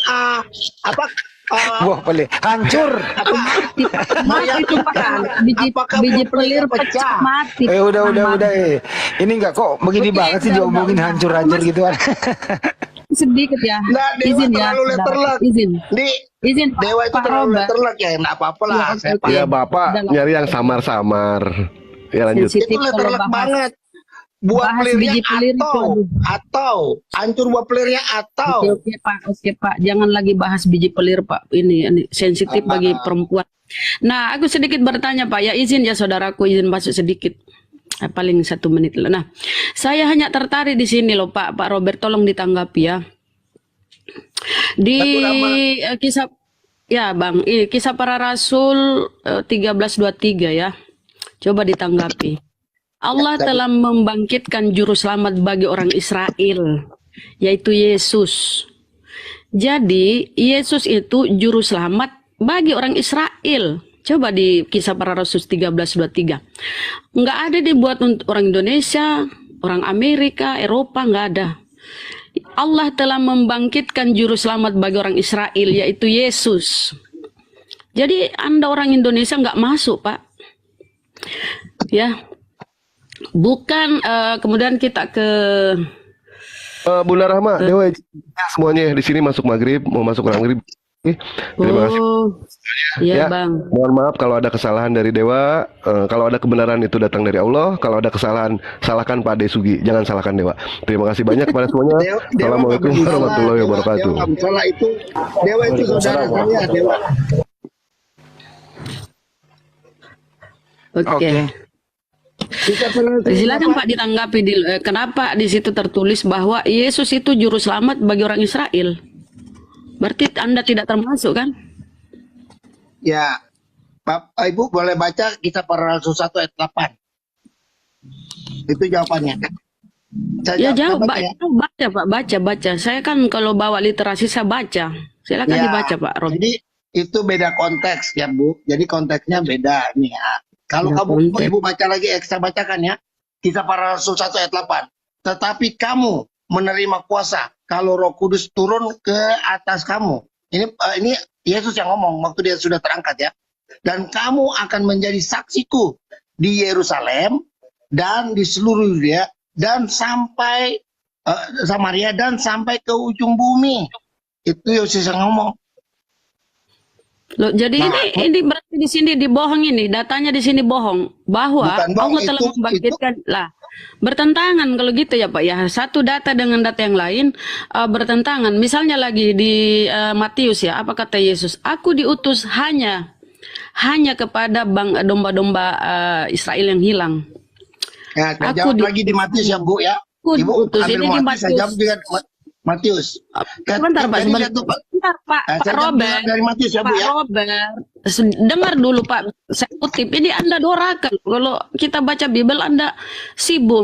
Buah pelir hancur. Mati itu Pak. Biji pelir pecah mati. Udah. Ini nggak kok begini banget sih diomongin hancur-hancur gitu kan. Sedikit ya. Nah, Dewa Izin ya. terlalu letterlock. Izin Dewa itu Pak terlalu Robert. letterlock ya, nggak apa-apa lah. Iya, Saya oke. paham. Ya Bapak Udah lah. nyari yang samar-samar. Ya lanjut. Sensitif Itu kalau letterlock bahas. banget. Buah Bahas pelirnya biji pelir itu, aduh. atau hancur buah pelirnya atau Oke Pak, jangan lagi bahas biji pelir Pak. Ini sensitif bagi perempuan. Nah, aku sedikit bertanya Pak. Ya izin ya saudaraku, izin masuk sedikit. Paling 1 menit lah. Nah, saya hanya tertarik di sini loh Pak. Pak Robert tolong ditanggapi ya. Di kisah ya Bang, ini kisah para rasul 13:23 ya. Coba ditanggapi. Allah telah membangkitkan juru selamat bagi orang Israel, yaitu Yesus. Jadi Yesus itu juru selamat bagi orang Israel. Coba di kisah para rasul 13:23. Nggak ada dibuat untuk orang Indonesia, orang Amerika, Eropa, nggak ada. Allah telah membangkitkan juru selamat bagi orang Israel, yaitu Yesus. Jadi Anda orang Indonesia nggak masuk Pak. Ya. Bukan kemudian kita ke Bunda Rahma, Dewa semuanya di sini masuk maghrib, mau masuk maghrib. Terima kasih. Iya Ya, Bang. mohon maaf kalau ada kesalahan dari Dewa. Kalau ada kebenaran itu datang dari Allah. Kalau ada kesalahan, salahkan Pak Desugi. Jangan salahkan Dewa. Terima kasih banyak kepada semuanya. Assalamualaikum warahmatullahi wabarakatuh. Dewa nggak salah itu. Dewa itu saudara saya. Dewa. Oke. Silakan Pak ditanggapi kenapa di situ tertulis bahwa Yesus itu juru selamat bagi orang Israel. Berarti Anda tidak termasuk kan? Ya, Ibu boleh baca kisah para rasul 1 ayat 8. Itu jawabannya. Ya jawab, baca Pak, baca. Saya kan kalau bawa literasi saya baca. Silakan dibaca Pak Rob. Jadi itu beda konteks ya Bu. Jadi konteksnya beda nih ya. Kalau Ya, kamu konteks. Ibu baca lagi, saya bacakan ya. Kisah para rasul 1 ayat 8. Tetapi kamu menerima kuasa kalau Roh Kudus turun ke atas kamu. Ini Yesus yang ngomong waktu dia sudah terangkat ya. Dan kamu akan menjadi saksiku di Yerusalem dan di seluruh Yudea dan sampai Samaria dan sampai ke ujung bumi. Itu Yesus yang ngomong. Loh, jadi ini berarti di sini dibohong ini, datanya di sini bohong bahwa Bukan bohong, Allah telah membangkitkan lah. bertentangan kalau gitu ya Pak ya. Satu data dengan data yang lain bertentangan. Misalnya lagi di Matius ya, apa kata Yesus? Aku diutus hanya kepada domba-domba Israel yang hilang. Ya, saya Aku jawab lagi di Matius ya Bu ya. Aku Ibu diutus. ambil Ini di Matius, saya Matius. jawab dengan Matius. Sebentar Pak, Tadi sebentar. satu, Pak. Sebentar Pak, Saya Pak jawab Robert. dari Matius ya Bu Pak ya. Robert, dengar dulu Pak, saya kutip. Ini Anda dorakan. Kalau kita baca Bible Anda sibuk.